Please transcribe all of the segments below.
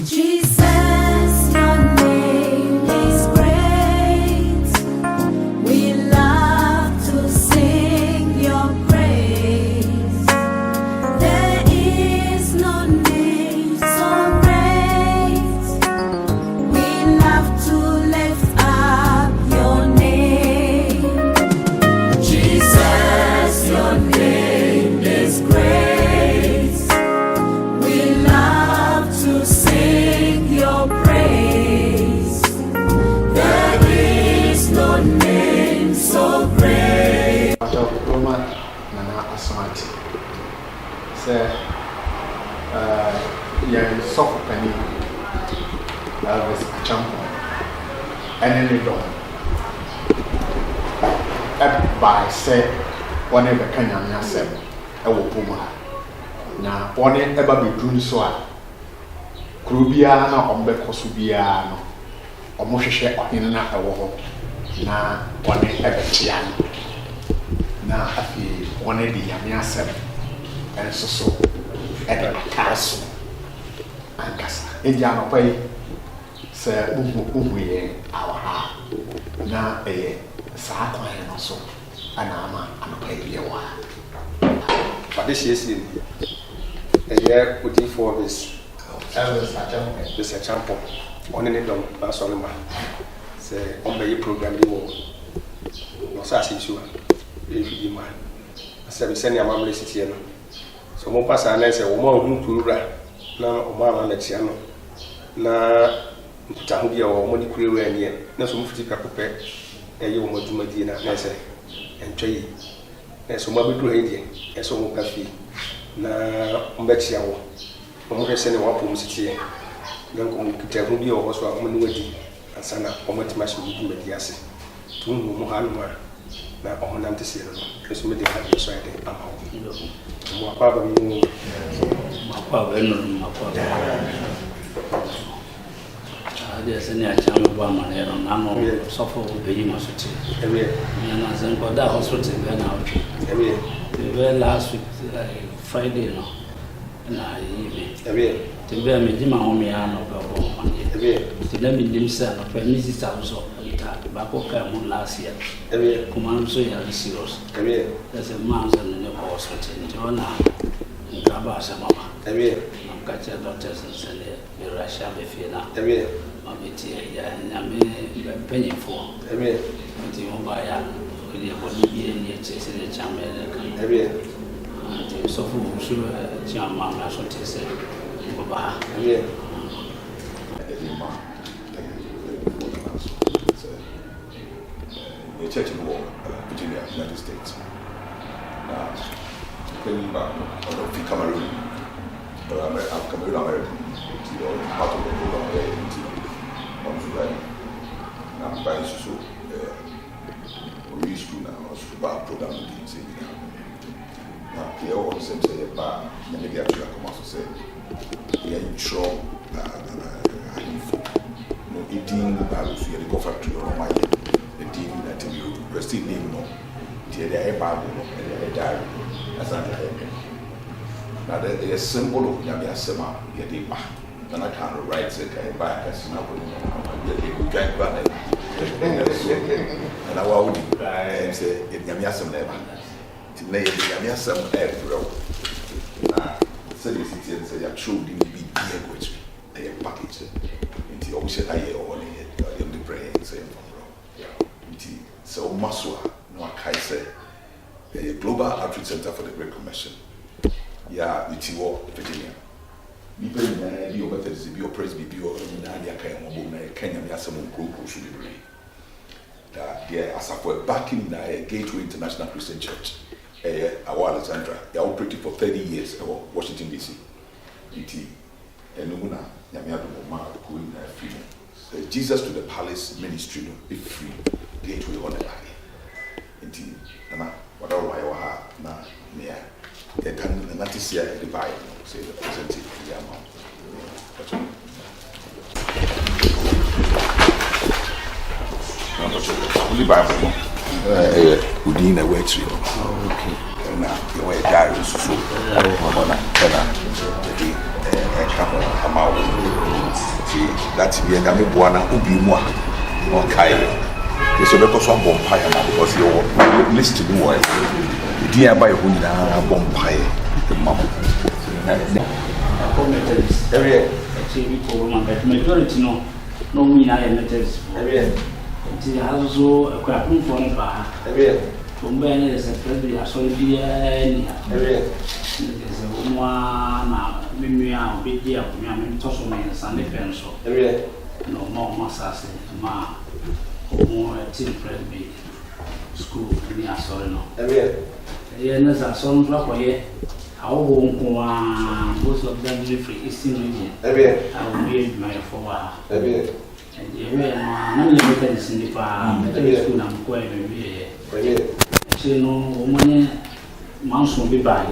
Jesus, your name is great. We love to sing your praise. There is no name so great. We love to lift up your name. Jesus, your name is great. We love to sing your praise. There is no name so great. Asante. Say, yeah, soft penny. Elvis Asante. And then they don't. By say, one of the Kenyan said, I will puma. Now, one ever be doing so. Krubiana, Ombecosubiano, or Moshe in an hour. Now, one ever piano. Now, happy one of the Yamia 7 and so at the castle and Cassa. Indiana pay, Sir Uwe, our now a Saka and also an armor and a pay a while. But this is in a year putting for this. Elvis Asante. This a champion. On any long, that's all man. Say, on the program, you will. No such issue. If you man. I said, send your mamma city. So, more pass and answer, more who to run. Now, Omar Lexiano. Now, Tahubia or Money Query and yet, no some 50 pepper, a young Modina, Nessa, and Tree. And so, Mobile Grady, and so more coffee. Now, Umbexiao. I'm sending one from city. Don't come to tell me or was one wedding. And Sana, or much much with Mediasi. To Mohanma. Now, on them to see them. Because we have decided I'm out. My father, my father, there's any channel of Bama and I'm suffer with the university. And I said, but that hospital went out. The very last week, Friday, no. And I evening. The very Medima Homiano, to let me himself, when Mrs. House of Bacoka last year. Command so young serious. There's a mouse and a hospital in Joanna, in Cabasa, Mama. I'm catching doctors and send the Russia before. And I'm penny for. Until you buy a body and yet chasing the chamber. So for sure, Jamma, that's what he said. The church in war, Virginia, United States. Now, coming back out of Cameroon, I'm Cameroon American, part of the program on July. Now, by so, we used to now, about program in now, here was say, but maybe I come out to say, we are in trouble. No, eating the battles, we are the factory or my. That you still name no, the Bible and the diary. Asante. Now the symbol of Yamia Sema, Yadiba, and I can't write it, I buy a snap and I would say, Yamia Sem never. To name Yamia Sem everywhere. So the city say, you're true, you be dear, which I package it. And the ocean I hear all in the prayer and say, so Maswa, no I say, a Global Outreach Center for the Great Commission. Yeah, it's Virginia. People in the methods, be your praise, be your Nadia Kenya, some group who should be brave. Yeah, Asafo backing the Gateway International Christian Church, Alexandra. They are operating for 30 years in Washington, D.C. And Numuna, Yamiado Moma, going freedom. Jesus to the Palace ministry, be free. Gateway on the line. Indeed, what all I have now, near the time the Natisia divide, say the present in the amount. Only Bible, within a way tree. Okay. na yɛwɔ yɛ diary nso so ɔno na ɛna yɛde ɛka ho ama wo nti that bi ɛka meboa na obi mu a ɔnkae yɛsɛ ɔbɛkɔ so abɔ mpaeɛ ma because yɛwɔ list bi wɔ ɛdin a ɛba yɛ ho nyinaa abɔ mpaeɛ ma mo every majority no we are methods every also a crap room for a from Ben is a pretty solid every one maybe I'll be there for me. I'm tossing my Sunday pencil every no more massas ma more team friend be school in the Asorino every years are some drop away. Our home, most of them live for Eastern region. I will be my forward. And I'm limited in the farm, school, I'm quite a she no woman, months will be by.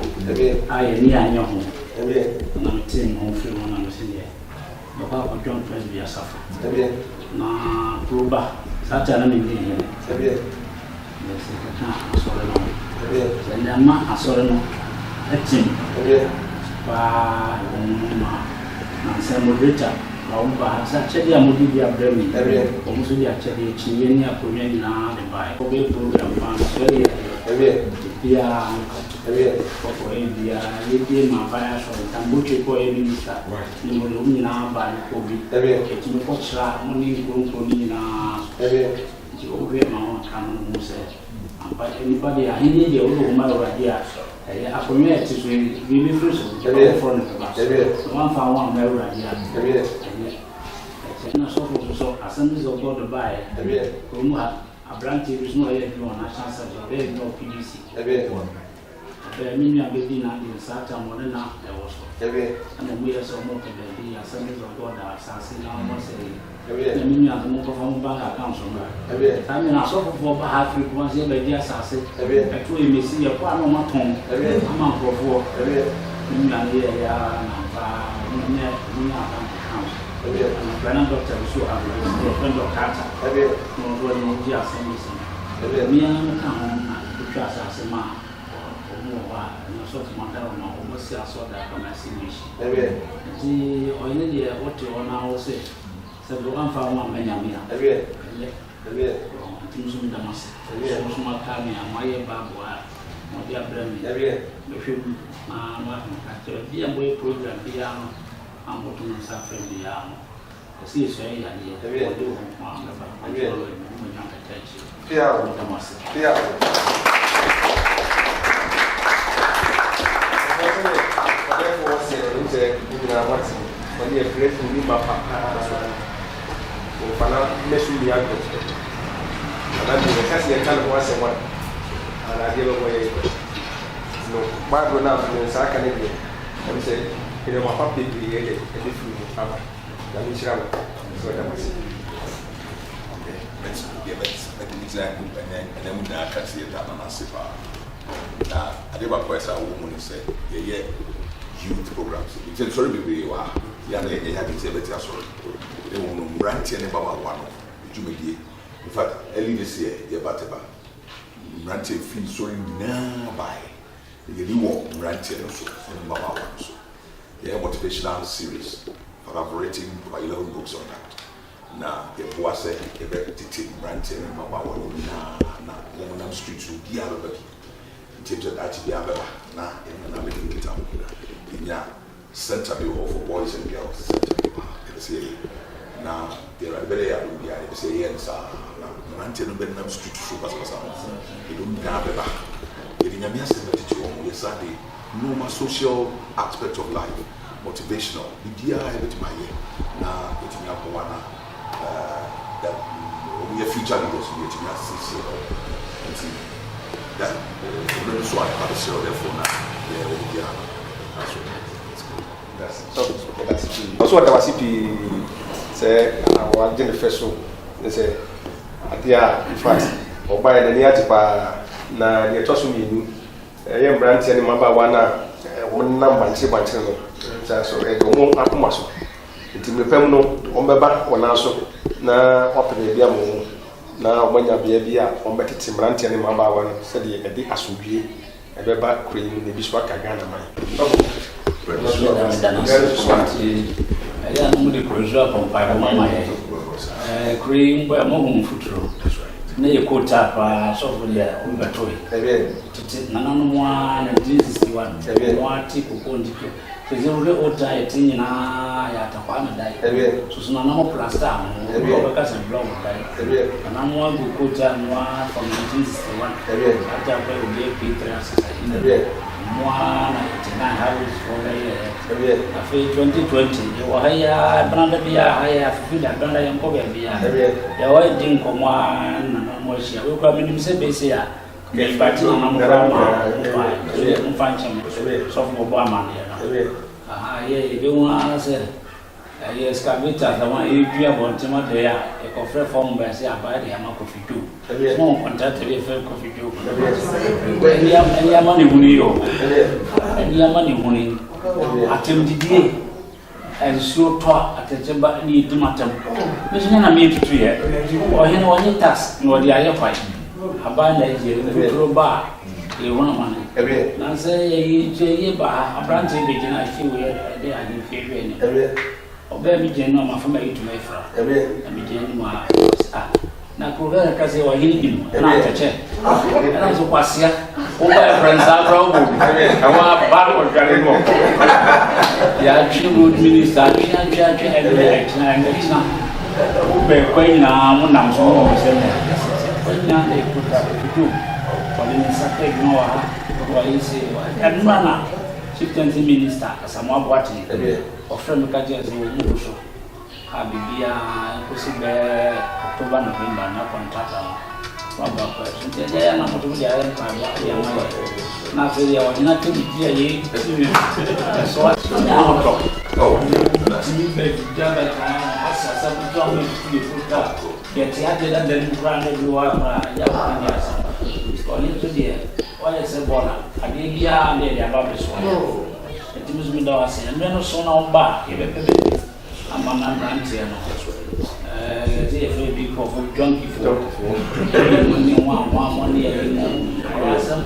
I am near your home. And I'm saying home free when I was in there. But Papa John Presby a suffer. Na Proba, such an enemy. Yes, I can't. And I'm not a sorrow. Team, by Nancy Moderator, such a Modia Bremen, almost the actually Chinia Proving now by Kobe program every for India, Lydia, my bias or Tambuchi for a minister, Lumina by Kobe, every Pocha, money grown for Nina, every over my canon who said, but anybody, I need the old woman idea. I commit to really first from one found one very idea. So, as soon as I got to buy, a branch is no national subject, there is no PVC. I mean, I'm getting out in Satan, one and a half, and we are so more to be as soon as I got assassin, I must say. I mean, I'm more from bank accounts. I mean, I saw for half once a day assassin. I told him, see a part of my tongue, I'm out for 4. And doctor was so happy, a friend of Carter. No, just something. Me and the trust as a man. Sort of matter of my almost saw that from my signature. The only what you want now say. So the one found one many every things in the mass. Small carny and my babu are not their brain. If you be a boy program, piano, and what to suffer piano. I see it's very idea. Every do one, when you create to me, my papa, measure the output. And I'm going to cast your kind of once a month. And I give away no Bible now from the second year. And say, you know, my puppy created a different power. Let me share so that was okay. Let's give it an example and then we now can see it on a sipa. Now, I give a question. A woman said, yeah. Youth programs. It's sorry, we are. Yana having said that sorry. They won't grant any Baba one. In fact, early this year, the Bataba granted free sorry now by the reward granted also in Baba one. So, they have motivational series, collaborating for 11 books on that. Now, the boss said, a very detailed granted in Baba one. Now, on streets will be out in terms of that, be out now, and I'm making it up. In your center for boys and girls, center now there are very able to say yes, Mantin Benham Street Super. You don't have a back. Getting a message yes, no more social aspect of life, motivational. The dear every my year now, getting up one that we are future leaders, we are and see that the so I have a zero therefore now. Also, what I was say, I want to first so they say, in fact, or by the near to na near Tosumi, a young branch and Mamba one number, so a go up muscle. It will be feminine, Ombaba, or also now open the Biamo. Now, when you be a beer, or better Timranti and Mamba one, said the Asubi. ɛbɛba kuro mu na ebi so aka Ghana man. ɛyɛ no mu de kuro so apɔmpa ɛbɔ mama yɛ kuro yi mbɔ ɛmɔ hom futuro na yɛ kota paa sɔfo deɛ ɔmbɛto yi tete nananom a 1961 mo ate koko ndiko sɛ wode ota yɛte nyinaa yɛ atakwa me dae soso nanamo plasta mo ɔbɛka sɛ blɔg dae nanamo agu kota noa from 1961 ate akɔ obi p3 asesa moa na yɛte na harris fɔ bɛyɛ afei 2020 yɛwɔ ha yɛ branda bi a ha yɛ afifi da branda yɛnkɔ baabi a yɛwɔ di nkɔmmɔ a nanamo ahyia wekura menim sɛ bɛsi a mɛfati nanamo kora ma mfa nkyɛm sɔfo bɔbɔ amanneɛ no yeah, you want to say, yes, Cavita, the one you do about Timothy, a coffee form by say, I buy the Yama coffee too. Small contact with a coffee too. And your money, and your money, money. I tell the and so talk at the chamber need to matter. Miss Nana made to tree, or he know any task, nor the other fight. I buy the bar. You want money? I say, you buy a branch in the I feel they are in favor. Or baby, General, my family to my friend. I begin my now, Cover Cassie or him, and I check. And I was here. Oh, my friends are broken. I want a bottle of Garimo. Yeah, she would minister, and it's not. When I'm so when they put up to do. Sakeg no wa isi and mana chieftaincy minister Samuel Boateng ofrem ka je so mu so abibia kusi be October November na contract wa ba ko so je na mo to ya ya ma na fe ya wa na te bi ya yi so na ho to na ti mi be ja ba ka asa sa bu to mi ti futa ya ti ade da den brand do wa ya wa ni asa Only to the one is a bona. I did be about this one. It was me down and then so now back. I'm a man brand here. If we be for junkie for one money, awesome.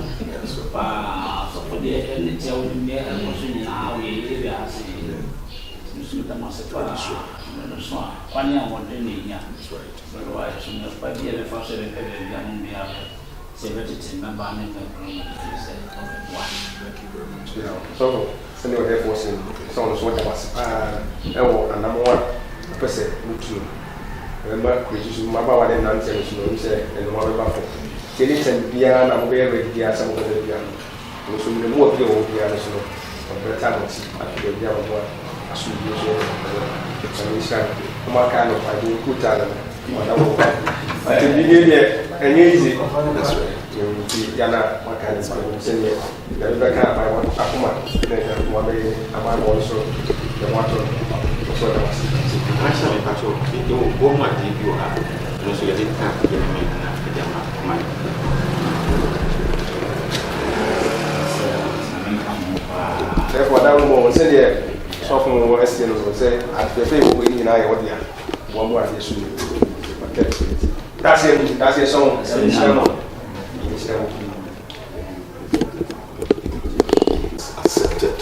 So for the end, tell me, and also now we live as a master. So, one year, 1 day, but why soon as by the other first, young me up. Remember, I'm in the room. So, send your hair for some sort of us. And number one person, remember, which is my power and nonsense, you say, and one about it. Tell and piano, I'm very dear, some of the piano. So, the more people piano, so, from the time after the piano, I should use it. And my kind of I do put talent. I can begin here and easy. That's right. Yana, my kind of send it. The Rebecca by one Akuma, then one day a man also the water. So that was actually patrol. You go my deep you have. And also you didn't have to get me money. Therefore, that woman said, yeah, so from what I say, at the favor we in I order. One more addition. That's it. That's it. So, accepted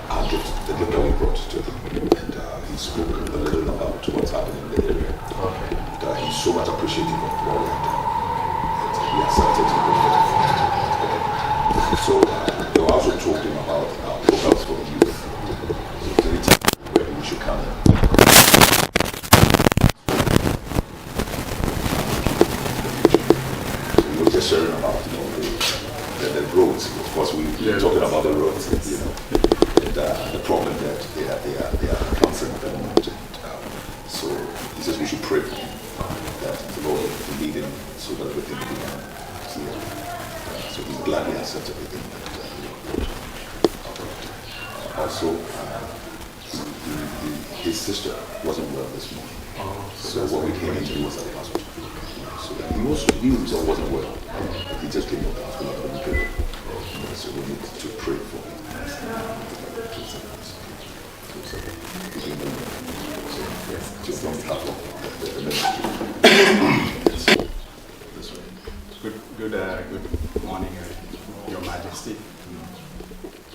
our gift, the gift that we brought to him, and he spoke a little about what's happening in the area. And he's so much appreciative of what we have done. And he accepted to go for the So they also told him about our programs for the youth. So the time where we should come. Sharing about the roads. Of course, we're talking about the roads, and the problem that they are encountering at the moment. So he says we should pray that the Lord will lead him so that everything will be clear. So he's gladly accepted everything that also, his sister wasn't well this morning. So what we came into was at the hospital. So he also knew himself wasn't well. He just came up and was going to be So we need to pray for him. 2 seconds. Just on behalf of the ministry. Good morning, Your Majesty. honesty.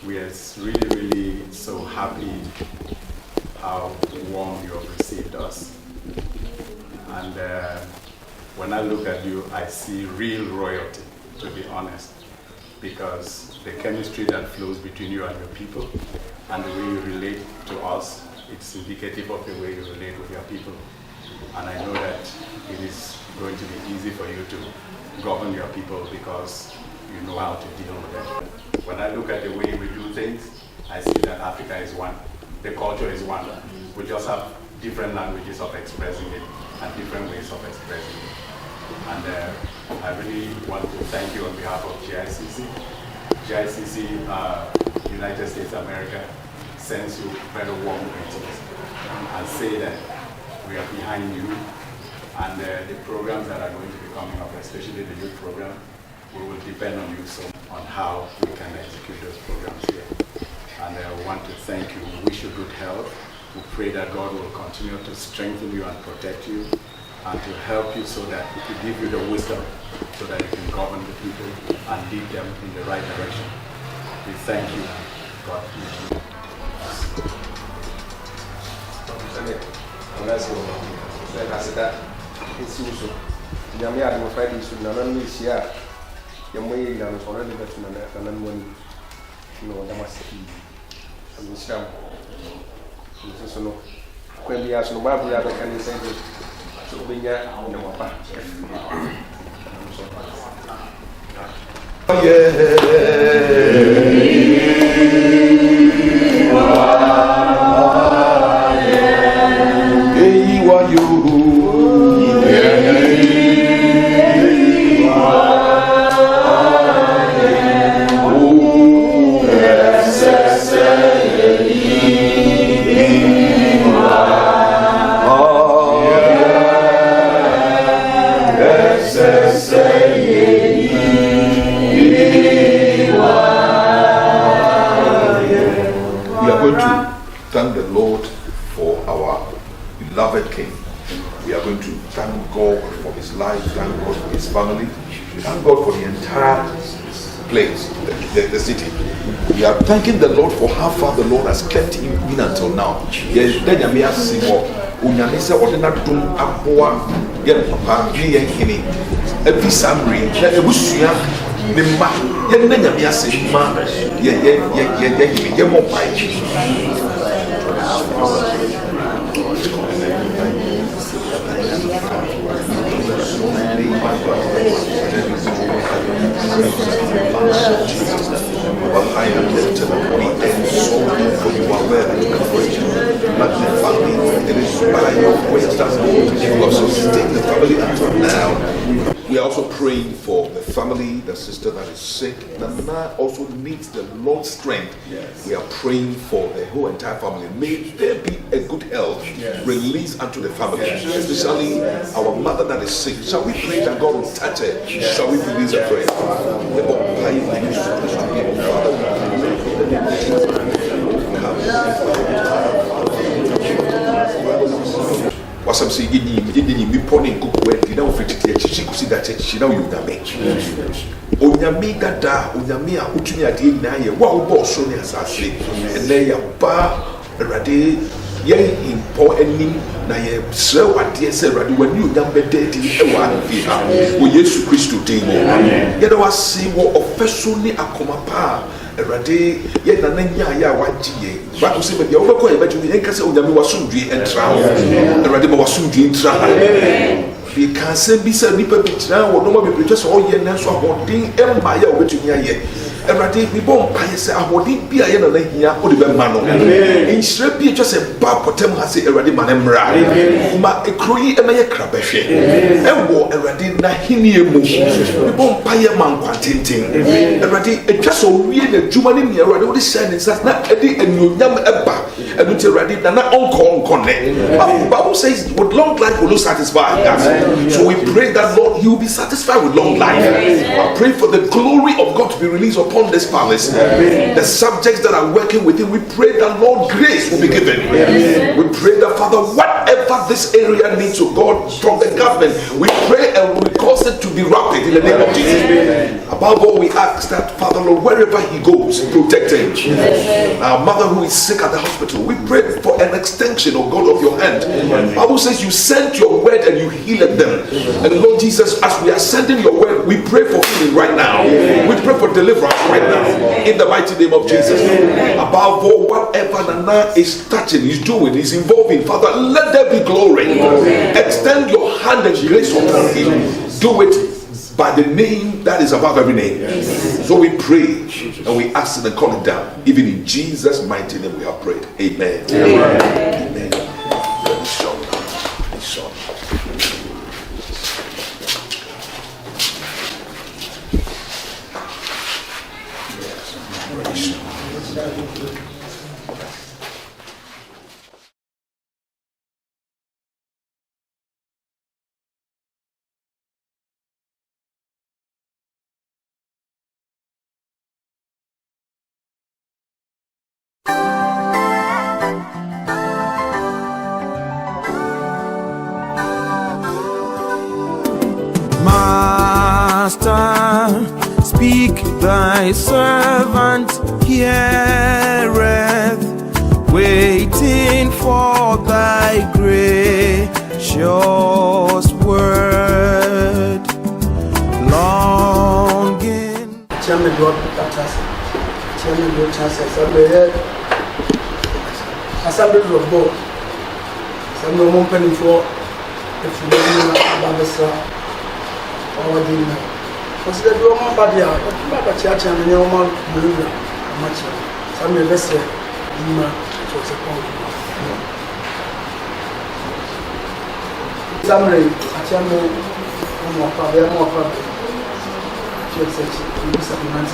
We are really, really so happy how warm you have received us. And when I look at you, I see real royalty, to be honest, because the chemistry that flows between you and your people and the way you relate to us, it's indicative of the way you relate with your people. And I know that it is going to be easy for you to govern your people because you know how to deal with them. When I look at the way we do things, I see that Africa is one. The culture is one. We just have different languages of expressing it and different ways of expressing it. And I really want to thank you on behalf of GICC. GICC, United States of America, sends you very warm greetings and say that we are behind you, and the programs that are going to be coming up, especially the youth program, we will depend on you on how we can execute those programs here. And I want to thank you. We wish you good health. We pray that God will continue to strengthen you and protect you and to help you so that to give you the wisdom so that you can govern the people and lead them in the right direction. We thank you. God bless you. Thank the Lord for our beloved King. We are going to thank God for his life, thank God for his family, thank God for the entire place, the city. We are thanking the Lord for how far the Lord has kept him in until now. Yes, high and lifted up, we exalt you, for you are worthy to be praised. Magnify me, it is by your grace that you have sustained the family until now. We are also praying for the family, the sister that is sick. Nana also needs the Lord's strength. Yes. We are praying for the whole entire family. May there be a good health released unto the family, especially our mother that is sick. Shall we pray that God will touch her? Shall we release a prayer? Wasam say yini mi poni nkuku edi na ofititi echichi kusi da chechi na uyudame onyame dada onyame a utumi ade nyina ye wa wo bo so ne asase ene ya ba erade ye impo enim na ye srew ade se erade wani onyame dadi e wa afi ha o Yesu Kristo din ye da wase wo ofeso ni akoma pa erade ye na nya ya wagie ba ko se be ya wo ko ye ba tumi en kase onyame wasundwe entra erade ma wasundwe entra we can say be said nipa bitira wo no ma be preach so ye na so ahoden emba ya obetumi aye erade we bon paye se ahoden bia ye na na hia o de be ma no inshire bi etwa se ba potem ha se erade ma na mra ma ekroyi emaye krabehwe ewo erade na hinie mu we bon paye man kwantenten erade etwa so wie na djuma ne erade wo de shine inside na edi enyonyam eba enu ti erade na onko ne Bible says with long life will satisfy us. So we pray that Lord, you will be satisfied with long life. I pray for the glory of God to be released upon this palace. The subjects that are working with him, we pray that Lord, grace will be given. We pray that Father, whatever this area needs to God from the government, we pray and we cause cause it to be rapid in the name of Jesus. Above all, we ask that, Father Lord, wherever he goes, protect him. Our mother who is sick at the hospital, we pray for an extension, oh God, of your hand. The Bible says you sent your word and you healed them. And Lord Jesus, as we are sending your word, we pray for healing right now. We pray for deliverance right now. In the mighty name of Jesus. Above all, whatever Nana is touching, is doing, is involving, Father, let there be glory. Extend your hand and grace upon him. Do it by the name that is above every name. So we pray and we ask and call it down. Even in Jesus' mighty name we have prayed. Amen. Amen. Master, speak, thy servant heareth, waiting for thy gracious word, longing. Chairman God, Chairman God, Assembly of board, some company for if you don't know or dinner. Consider your own body out, but church and your man, much. Some investor, Dima, it was a point. Summary, a channel, more problem. Just such a supplement.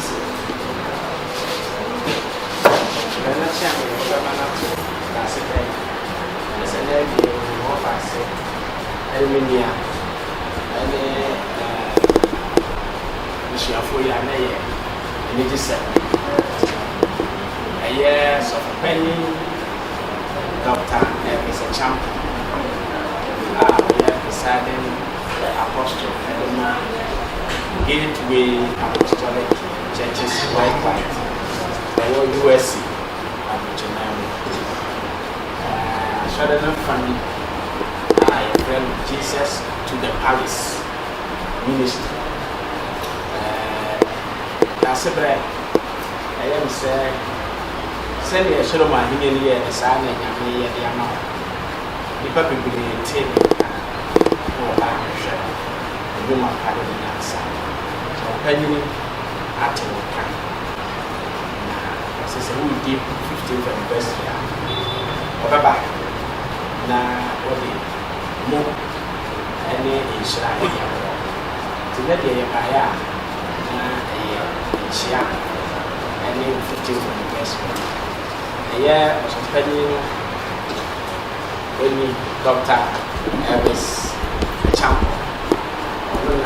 Ahafo ya na ye ni dise yes of penny Dr. Elvis we are presiding apostle Gateway Apostolic Churches worldwide the USC Shadana family I friend Jesus to the Palace Ministry. Sebre I am say send a Solomon here the son and Yammy the amount. The puppy will be taken or by a share. The woman had an answer. So, penny at the time. As I said, we did 15th anniversary. Over now, what the more any Israel to let the Empire. Chia and name 15 investment. A year was spending when Dr. Elvis Champo or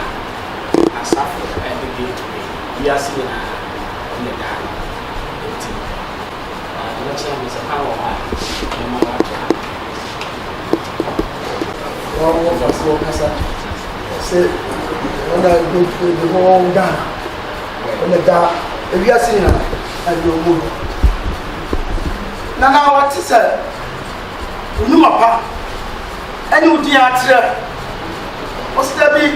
Asafo and the Gateway. We are seeing on the dial. Next time is a power no matter All of us say, when I go to the whole down. If you are seeing and you move. Now, what is it? You know, Papa, and you dear, what's there be?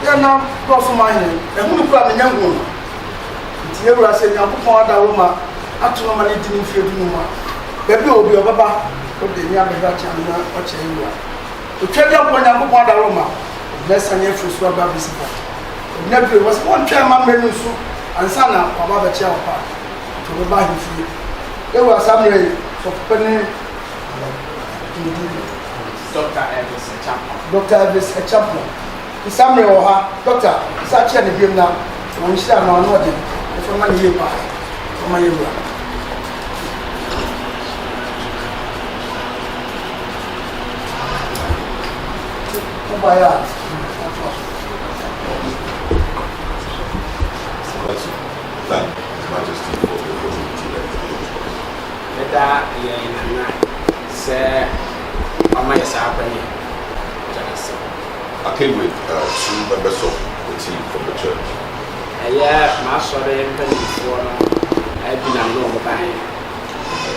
You are now cross mine, and who come in young woman. Here I say, I'm going to Roma, actually, money didn't feel no. Baby will be a Baba, but the young Russian watching you. To tell you when I'm going to Roma, less than your first rubber visitor. Never was one chairman and son of Baba Chiapa to the body free. There was some for penny Dr. Elvis Champo. Dr. Elvis Champo. The summary or her doctor, such a game now, when she are not nodding, for money you buy, for my ear. Thank His Majesty for the opportunity that you are in a night. Say, I'm my Sabbath. I came with 2 members of the team from the church. Yeah, my son, I've been on the bank.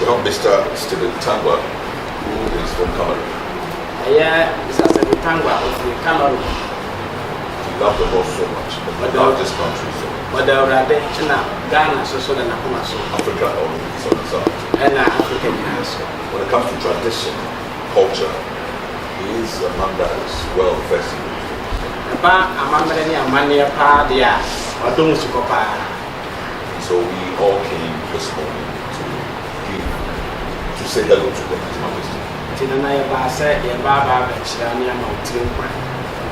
We have Mr. Stephen Tangwa, who is from Cameroon. Yeah, Mr. Stephen Tangwa of Cameroon. He loved the Lord so much, but the largest country, so But the Ghana, so that Africa or so. and African also. When it comes to tradition, culture, he is a man that is well versed. About a mania party, or don't you go. So we all came this morning to say hello to them, His Majesty.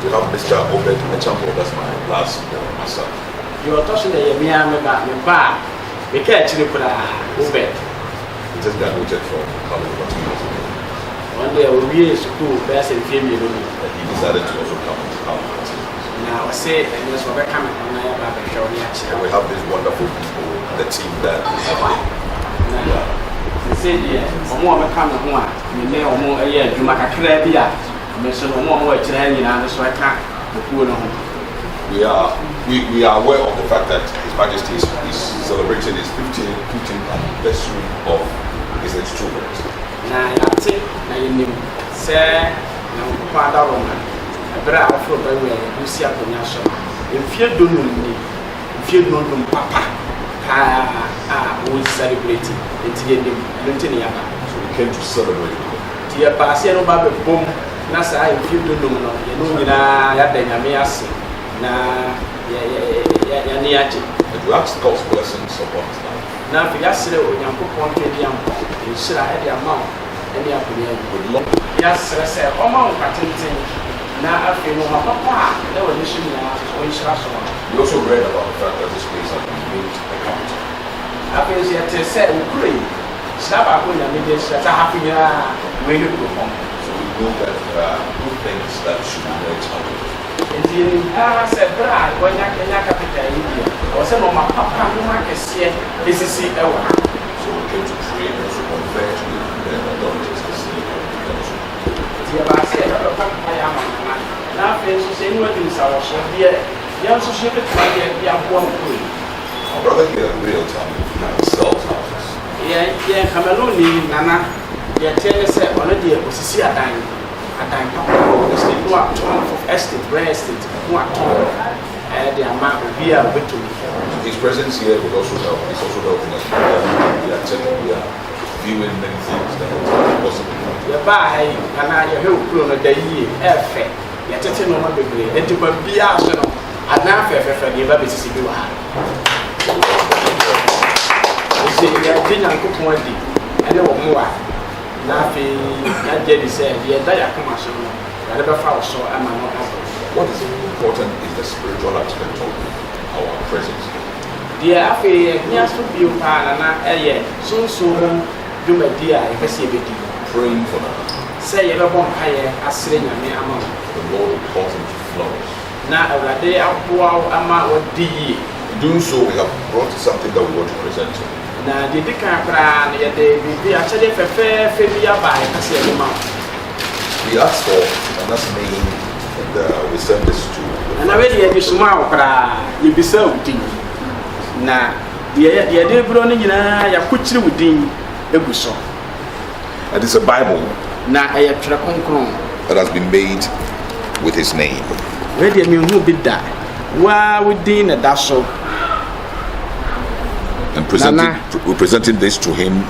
We have Mr. Obed Echampo, that's my last my son. You are touching the Yamiam about me bar. We can't actually put a Obed. He just graduated from college about 2 years ago. One day I will be in school, best in film, And he decided to also come to our team. now I say, and this will come on my Baba show. And we have these wonderful people, the team that we have. Say, yeah, or more come on, you may or more a year, you make a crabia. Mention no more training, so I can't. We are aware of the fact that His Majesty is celebrating his 15th anniversary of his instrument. Now, that's it. Now, you knew, say, no father woman. A brother of the way you see up on your show. If you don't know, if you don't know, Papa, we celebrating. It's getting Luntiniaba. So we came to celebrate with him. Dear Pasiano Baby Boom, Nasa, if you don't know, you know, I say, na Yaniachi. And we ask God's blessings upon his life. Now, if you ask the Yampon, you should have had the amount. Any opinion With long yes, I said, Oma patenting. Now, I feel no papa, there was issue now, so you should have someone. We also read about the fact that this place has been made a capital. I feel yet to say, Ukraine. Snap up when you're made this, that's a happy year, where you go home. So we know that there are good things that should be made happen. And the said, Brad, when I can capital India, or some of my papa, who I can see it, this is it. So we came to pray and also convert with the authorities to see Dear Bassett, I am a man. Now, friends, who say, what is our son here? The associated party and the one queen. our brother here in real time sells houses. Yeah, Cameroon, Nana, they tell us already a position at time. At time, the state who are of estate, where estate, who are the amount of beer with to His presence here would also help. It's also helping us. We are checking, we are viewing many things that are possible. the buy and I have grown a day, effect. Yet, it's no more degree, and to be arsenal. And now, fair, the baby to see you. You see, you are dinner cook one day, and there were more. Nothing, that Jenny said, the entire commercial. I never found so, I'm not. What is important is the spiritual aspect of our presence. Dear Afi, yes, to be a pan and so do my dear, if I see a bit. Praying for them. Say, you have one higher, as saying, I mean, among The Lord will cause them to flourish. now a day out, wow, amount of D. In doing so, we have brought something that we want to present to you. Now, the Decapran, yet they be actually a fair failure by a say amount. We asked for another name and we sent this to the And already at the smile, you be so with you. Now, the idea running in a kuchi within a busso. And it's a Bible Now, I have track that has been made with his name. where do you who be that? Why within a dash And we're presenting this to him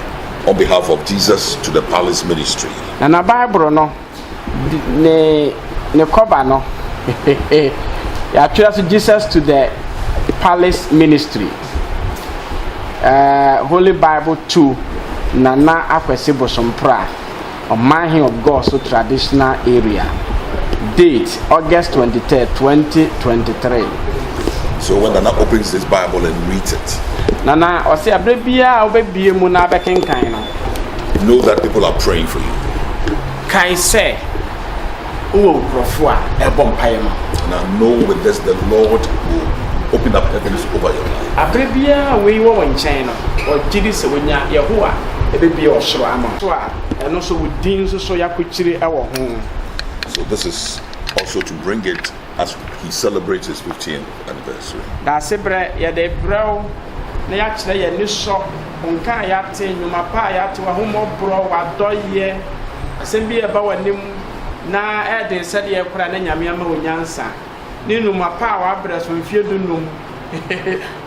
on behalf of Jesus to the Palace Ministry. And a Bible, no, ne cover, no. I trust Jesus to the Palace Ministry. Holy Bible 2, Nana Akwesibo Sompra, on Mind of God, so traditional area. Date August 23rd, 2023. So when Nana opens this Bible and reads it, Nana, or say a baby, I'll be Munabekin kind. know that people are praying for you. Kai say, oh, Profua, a bompire. Now know with this the Lord will open up heavens over your life. A baby, we were in China, or Jidis when Yahua, a baby or so, and also with Deans so Yakuchiri our home. So this is also to bring it as he celebrates his 50th anniversary. That's it, yɛde brɛw na yɛakyerɛ yɛ ni sɔ nka yɛate nnwuma pa a yɛate w'ahomɔborɔ w'adɔyɛ asɛm bi ɛba w'anim na ɛde sɛdeɛ kora na nyame ama wo nyansa ne nnwuma pa a w'abrɛ so mfie dunum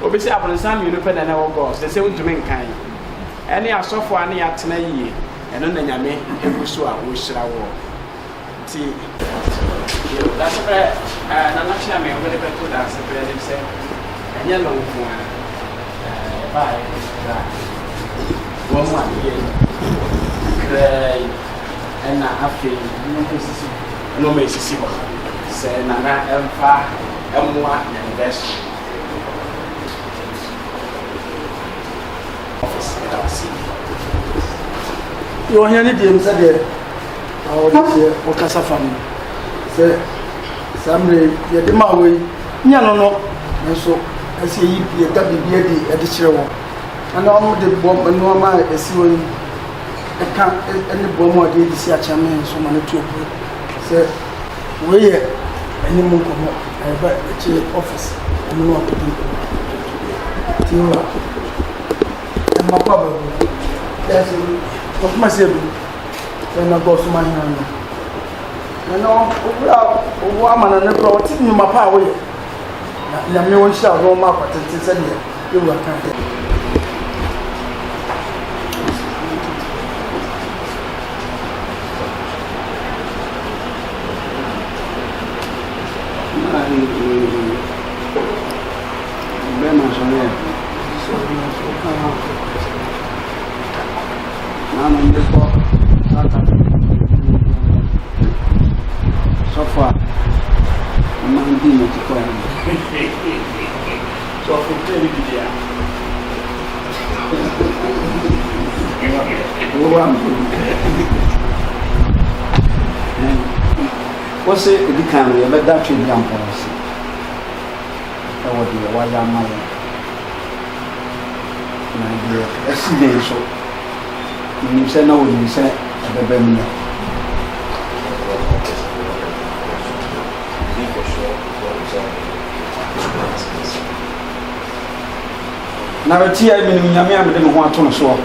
obi sɛ abonsa mmienu pɛ na ɛwɔ gɔs sɛ wontumi nkan ɛne asɔfo a ne yɛatena yie ɛno na nyame ɛgu so a wɔhyira wɔ nti that's it. Na national me wele beto that's it. Dem say anya long fo bye one one here cray na afi no me sisi ho say na emfa emwa na invest office that's yo hia ne dem say de awo de o kasa fam say samre yɛde ma wei nya no nso ɛsɛ yi bi ɛda bibia di ɛde kyerɛ wɔn ana ɔmo de bɔ nneɛma a ɛsi wɔ yi ɛka ɛne bɔ mu a de si akyɛ me nso ma ne to opu sɛ wei yɛ anim nkɔmɔ ɛba ɛkyɛ office ɛno no akɔdi tiwa ɛma kɔ ba bu ɛsɛ ɔkoma sɛ bi ɛna gɔ so ma hia no ɛno ɔwɔ amana ne kora ɔte nnwuma pa a woyɛ na nyame wɔ nhyira wo ma akɔtete sɛdeɛ yɛwura ka so far, I'm being to call so for clearly video. What's it? The camera, but that should be on policy. That would be a wild man. My dear, I see them so. You say no, you say at the Birmingham. Na beti ya mini nyame amede me ho ato no so.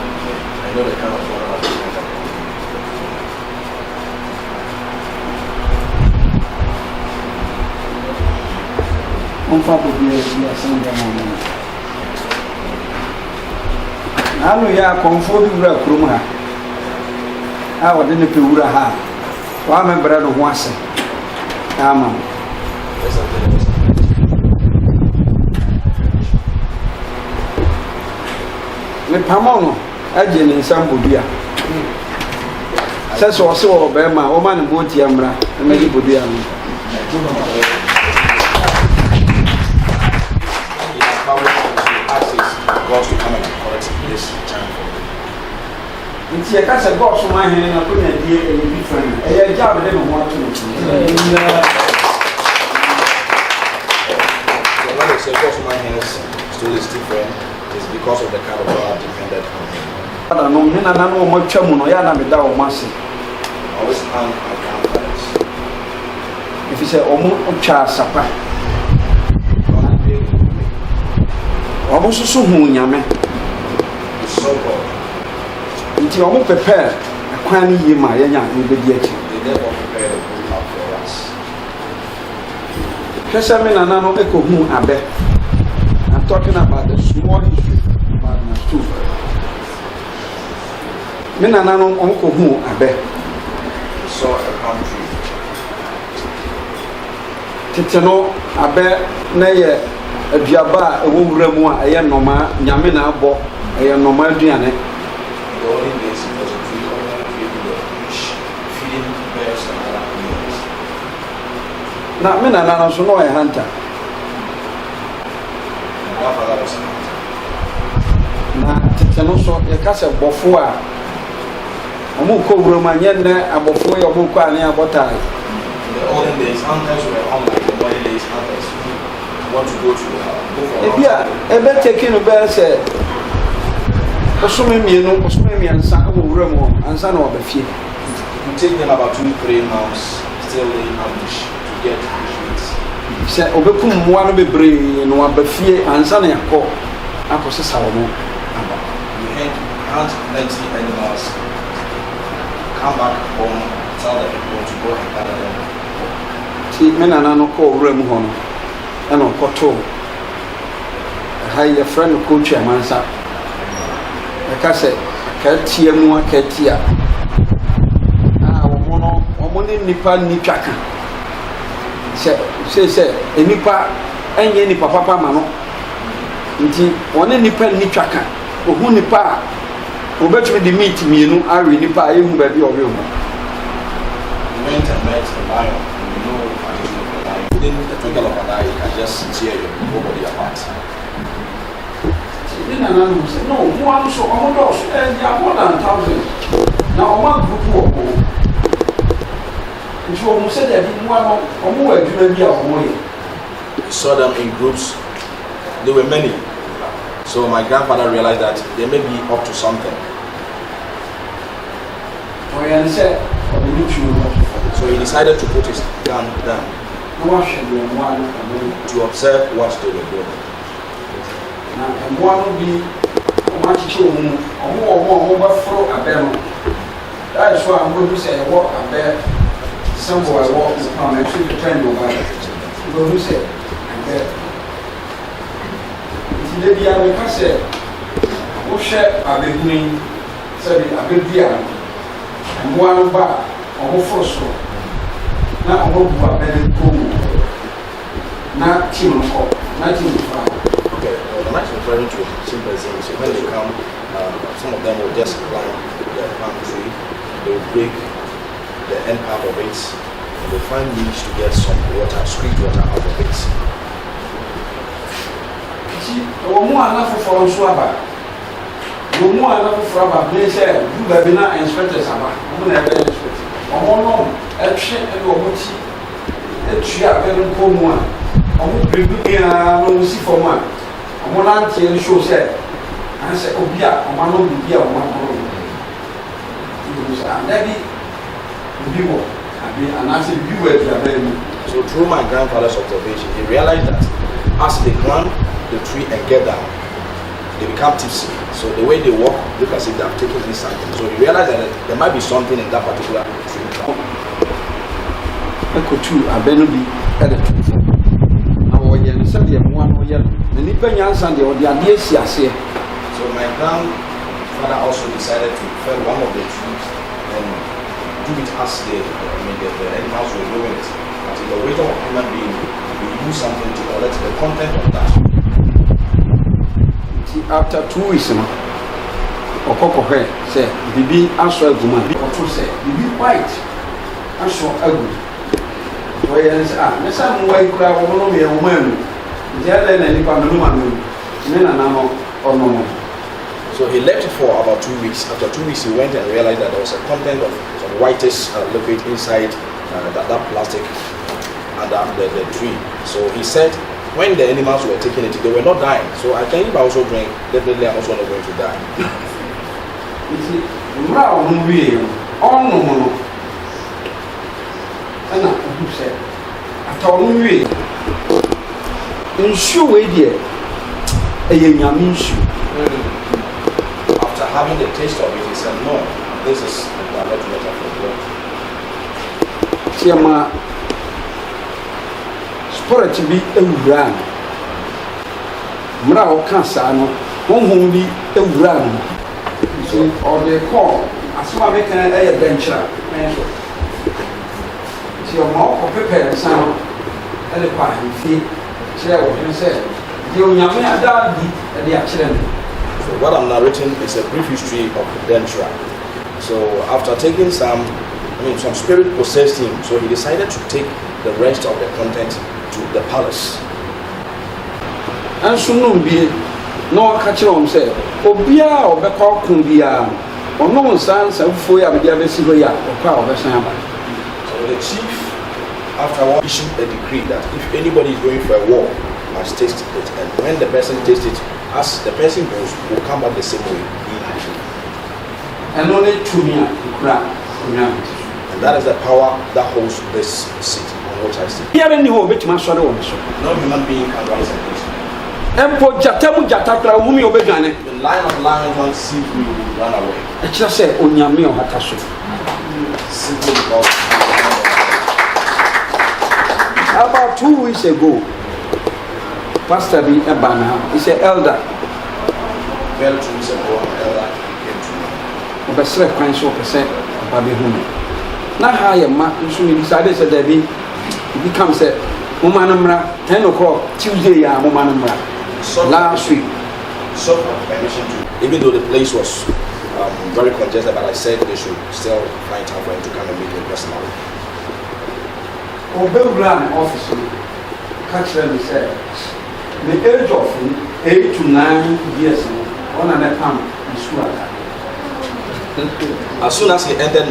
Onfa bobi ya Asante na. Anu ya konfo bi wura kurom ha. A wode ne pe wura ha. Wa me bra no ho ase. Ama. Me pamono agye ne nsambodua sɛ so ɔse wɔ bɛrima ɔma ne bɔɔti amra na mɛgye bodua no nti yɛka sɛ gɔɔ so ma hene na konya die ɛyɛ bi fa no ɛyɛ agya a mede me ho ato no It's because of the kind of God depended on him. Father, no, me na no mo twa mu no ya na me da o mase. Always stand my confidence. If you say omo twa sapa. Omo susu hu nyame. So God. Nti omo prepare akwan ni yema ya nya no bedi achi. They never prepare the way for us. Kesa me na no ekohu abe. I'm talking about the small issue about my stool. Me na no onko hu abe. Saw a palm tree. Titeno abe na ye aduaba ewo wura mu a eye nnoma nyame na abọ eye nnoma aduane. The only place was a tree of fish, feeding birds and other animals. Na me na no so no e hunter. My father was a hunter. Na titeno so ye ka se bofo a omo ko wura mu anye ne abofo ye omo ko ane abotai. In the olden days, hunters were unlike the modern days hunters who want to go for Ebia ebe taking no bear say osome miensa wo wura mu ansa na obafie. it take them about 2-3 months still laying ambush to get issues. sɛ obekum mmoa no bebree na waba fie ansa na yakɔ akɔsesa wɔn aba. You hunt 90 animals, come back home, tell the people to go and gather them. Ti me nana no kɔ owura mu hɔ no ɛna ɔkɔtoo ɛha yi yɛfrɛ no kootwi amansa ɛka sɛ akatia mu akatia a wɔn ne nipa nni twaka sɛ nipa ɛnyɛ nipa papa ma no nti wɔne nipa nni twaka ohu nipa a wɔbɛtumi de meat mmienu awe nipa a ehu baabi a ɔwe ho. You went and met a lion. You know, within the twinkle of an eye, you can just tear your whole body apart. No, one so almost and they are more than 1,000. Now, one group of people. It's almost said that one or more do be our way. We saw them in groups. There were many. So my grandfather realized that they may be up to something. So he decided to put his gun down to observe what they were doing. And one will be much that is why I'm going to say, I walk up there. Somewhere I walk in the car, I should depend on that. I'm going to say, I'm there. Maybe I will say, who share a big green, say a big beer, and one bar, or first one. Now I hope you are better cool. Not team of not team of. Okay, I'm actually referring to chimpanzees. So when they come, some of them will just climb the palm tree, they will break the end part of it, and they find means to get some water, sweet water out of it. Enough for Swaba. No more enough for Abba, they say, you have been not inspectors. I'm never inspected. I'm a ship and Obuchi, a tree up and home one. I won't bring me see for one. I'm one auntie and show said, I said, oh, yeah, I'm one of the beer, one home. Maybe you were, and I said, you were the. So, through my grandfather's observation, he realized that as they climb the tree and get down, they become tipsy. So the way they walk, look as if they have taken in something. So you realize that there might be something in that particular tree. I could too, I better be at the tree. Now, when you said you have one or yellow, the Nipanians and the idea, so my grandfather also decided to fell one of the trees and do it as the animals were doing it. But in the wisdom of human being, we use something to collect the content of that. After 2 weeks, Okoko said, Bibi answer Guma, or say, Bibi white, answer ugly. Whereas, Miss Amway crowd will be a woman, the other than any Panaman, men and or no. So he left it for about 2 weeks. After 2 weeks, he went and realized that there was a content of some whitish liquid inside that plastic and the tree. So he said, when the animals were taking it, they were not dying. So I think if I also drink, definitely I'm also not going to die. You see, round real, all no more. And who said, I told you, ensure, dear, a young issue. After having the taste of it, he said, no, this is a lot better for God. Tiama. Spirit to be a run. Mrao Cansano, home be a run. Or they call as well make an adventure. See your mouth of prepare sound and the pine feet. Share what you said. The only dad and the accident. So, what I'm narrating is a brief history of the Dentra. So, after taking some spirit possessed him, so he decided to take the rest of the content to the palace. And soon be no catch on say, Obia or Becca Cumbia, or no sons and for ya, or power of So the chief, afterward, issued a decree that if anybody is going for a war, must taste it, and when the person tastes it, as the person goes, will come back the same way. And only to me, and that is the power that holds this seat. which I see. Here any home which man sorry on so. No human being can rise against me. Empo jatamu jatakra wumi obedwane. The lion of lions once sees me will run away. E kira say onyame o hata so. Simply because about 2 weeks ago, Pastor B Ebana, he said elder. very 2 weeks ago, an elder came to me. Obesre kwan so pese babe hunu. Na ha ye ma nso mi decided say there be become say mama namra 10 o'clock Tuesday ya mama namra. Last week. So for permission to, even though the place was very congested, but I said they should still find time for him to come and meet me personally. Obewura office catch them say the age of 8 to 9 years on an palm in school. As soon as he entered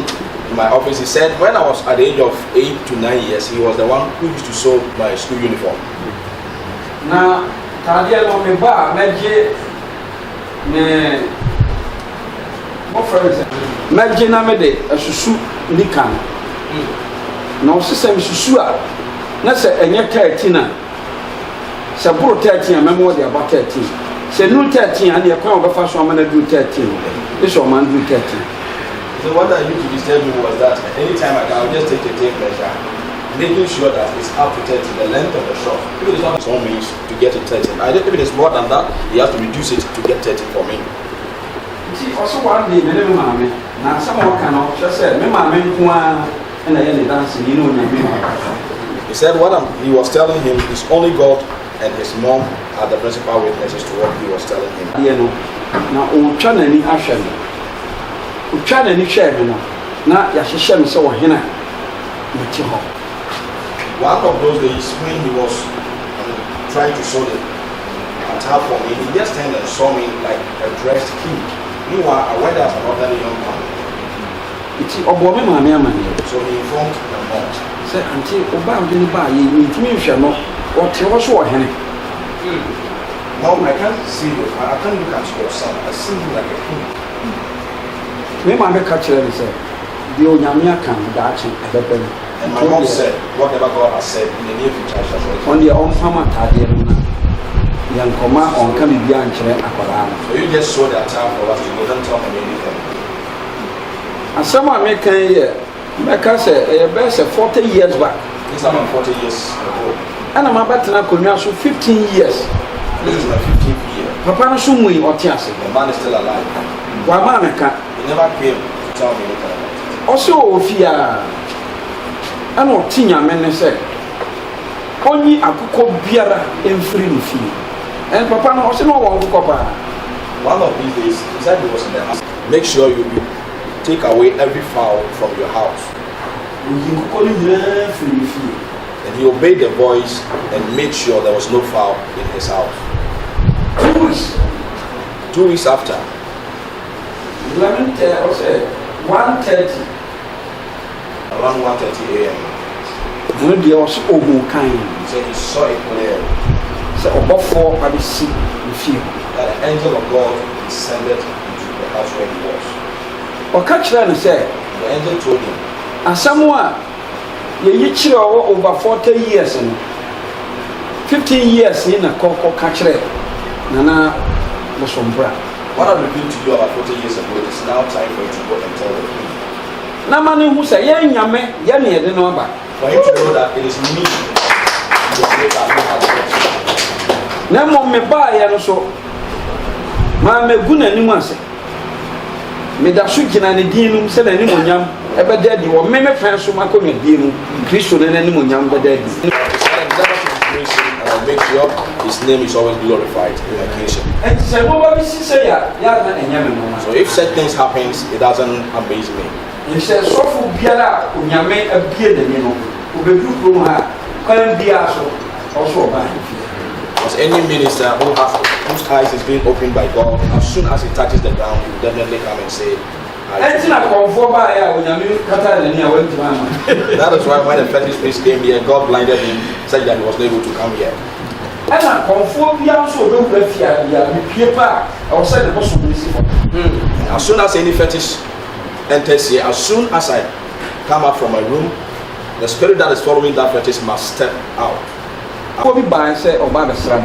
my office, he said when I was at the age of 8 to 9 years, he was the one who used to sew my school uniform. Now, Tadia no me ba meje me mo friends meje na me de asusu nikan na o sese me susu a na se enye 13 a se bro 13 a memo de aba 13 se nu 13 a na e kwa obefa so amana du 13 e so man du 13. So what I used to disturb you was that anytime I just take a tape measure, making sure that it's up to 30, the length of the shot. If it is not so means to get it 30. If it is more than that, he has to reduce it to get 30 for me. See, also one day, me mama, now someone cannot just say, me mama, and I end dancing, you know, he said he was telling him is only God and his mom are the principal witnesses to what he was telling him. You know, now, oh, China, any action. China, any share, you know. Now, Yashishem is so hina. One of those days when he was trying to sew the towel for me, he just turned and saw me like a dressed king. Meanwhile, I went as another young man. So he informed my mom. Say, Auntie, Oba didn't buy you, me, no, or Tiosho Henry. Mom, I can't see you. I can't look at your son. I see you like a king. Me, my catcher, and said, the old Yamia can dash and my mom said, whatever God has said in the near future shall be. On the own farmer, Tadia, young Coma on coming beyond Aquaran. So you just saw that time for us to go, don't tell me anything. And someone make a year, make us a best 40 years back. This is about 40 years ago. And I'm about to now 15 years. This is my 15th year. Papa, no soon we or Tiasi. The man is still alive. Why, Mamma, he never came to tell me anything about it. Also, Fia. I know Tina men said, only a cook biara in free fee. And Papa also no one copper. One of these days, he said he was in the house. Make sure you take away every fowl from your house. And he obeyed the voice and made sure there was no fowl in his house. 2 weeks. 2 weeks after. 1:30. Around 1:30 a.m. No, they also over kind. He said he saw it clearly. So about 4 I will see the field. That the angel of God descended into the house where he was. Or catch them and say, the angel told him, and someone you over 40 years and 15 years in a cocoa catch them. Nana was from Bra. What I revealed to you about 40 years ago, it is now time for you to go and tell the king. Na mani who say yeah nyame yeah me de no ba for him to know that it is me na mo me ba ya no so ma me gu na nimu ase me da so gina ne din num se na nimu nyam e be da di wo me fa so ma ko me din mu Kristo ne na nimu nyam be da di and make sure his name is always glorified in the nation. And say what we say ya na enyame no. So if such things happens, it doesn't amaze me. He says, so for Biara, Unyame appeared the name of the group can be also by as any minister whose eyes is being opened by God, as soon as he touches the ground, he will definitely come and say, that is why when the fetish priest came here, God blinded him, said that he was not able to come here. And I conform also don't fear paper or said the possibility. As soon as any fetish enters here, as soon as I come up from my room, The spirit that is following that fetish must step out. Obi by say Oba Besram.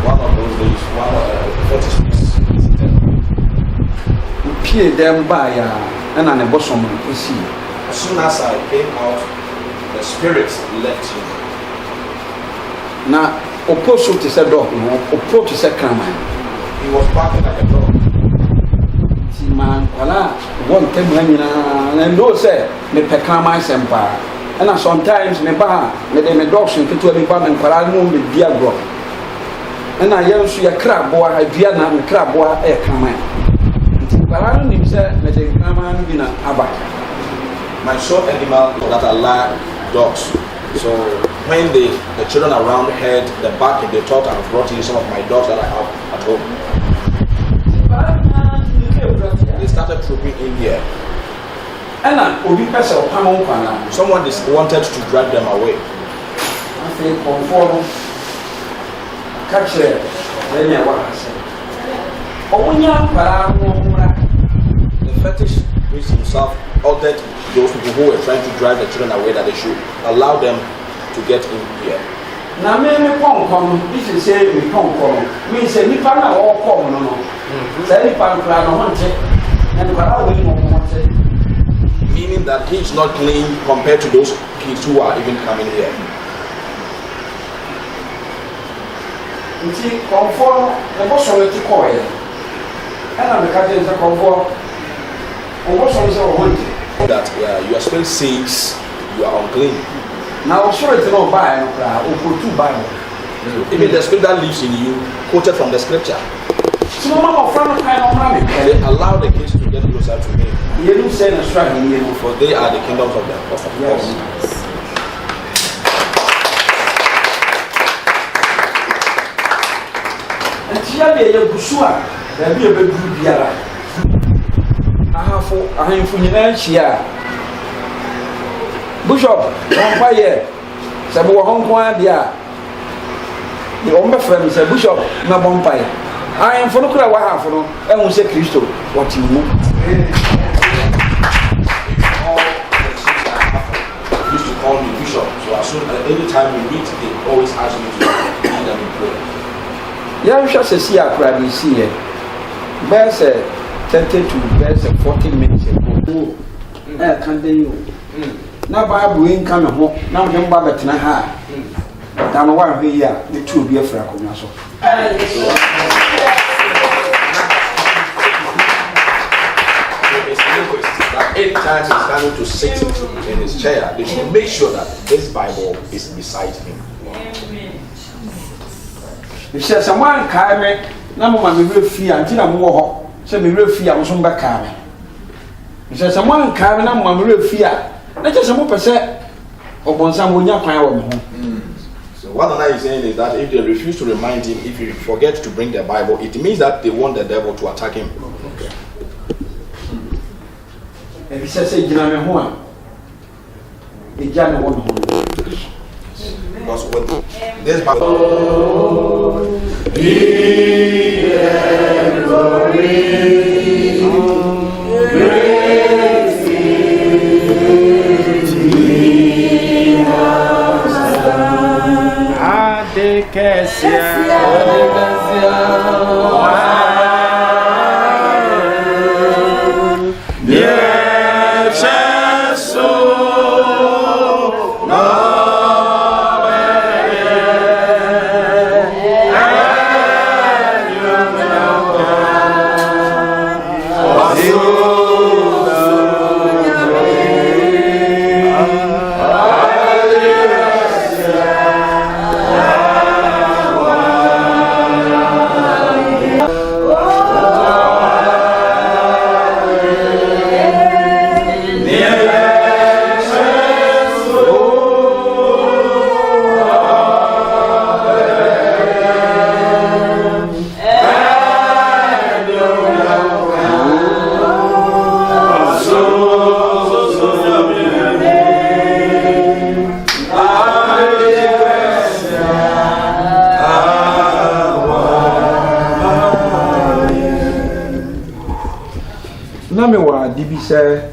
One of those days, one of the fetish priests. Pie them by and an bosom see. As soon as I came out, the spirit left him. Now, opposed to say dog, opposed to say crime. He was barking like a dog. Man, wala one time and those say me pekama sempa. And sometimes me ba me de me dogs to me ba me kwala no me dia gro. And I use ya crab boy I dia na me crab boy e kama. Kwala no nim say me de kama no bi na aba. My short animal that are like dogs. So when the children around heard the barking, they thought I have brought in some of my dogs that I have at home. They started trooping in here. Someone wanted to drag them away. The fetish priest himself ordered those people who were trying to drive the children away that they should allow them to get in here. Now, me this is say me me say me pan na all come no. Say pan plan no want and meaning that he is not clean compared to those kids who are even coming here. You see, comfort the boss on the coil. And I'm the captain of comfort. That your spirit says you are unclean. Now, sure, it's not by or for two Bible. Even the spirit that lives in you, quoted from the scripture. So, Mama, friend of mine, they allow the kids to get closer to me. You don't say a struggle, for they are the kingdoms of the yes. And here be a busua, there be a big biara. Ahafo, ahemfo nyina hia. Bishop, Empire, sabu wo honkwa dia. The ombe friend say Bishop na bompire. Ahemfo no kura wa ahafo no, ehun se Kristo, what you know. Used to call me Bishop, so as soon as any time we meet, they always ask me to lead them in prayer. Yeah, we shall see a crowd we see it. Verse 30 to verse 14 minutes ago. Can't you? Now, Bible ain't coming home. Now, young Baba Tanaha. Down one here, the two be a frack on us. Anytime he's coming to sit in his chair, they should make sure that this Bible is beside him. If says someone carry me, no more me real fear until I'm war. Say me real fear was on back carry. If says someone carry no more real fear, let just some percent of one some when you home. So what Anna is saying is that if they refuse to remind him, if he forgets to bring the Bible, it means that they want the devil to attack him. Okay. If he says, "Say, Jina me home," the Jana won't home. Because with this Bible, Na me wa dibi se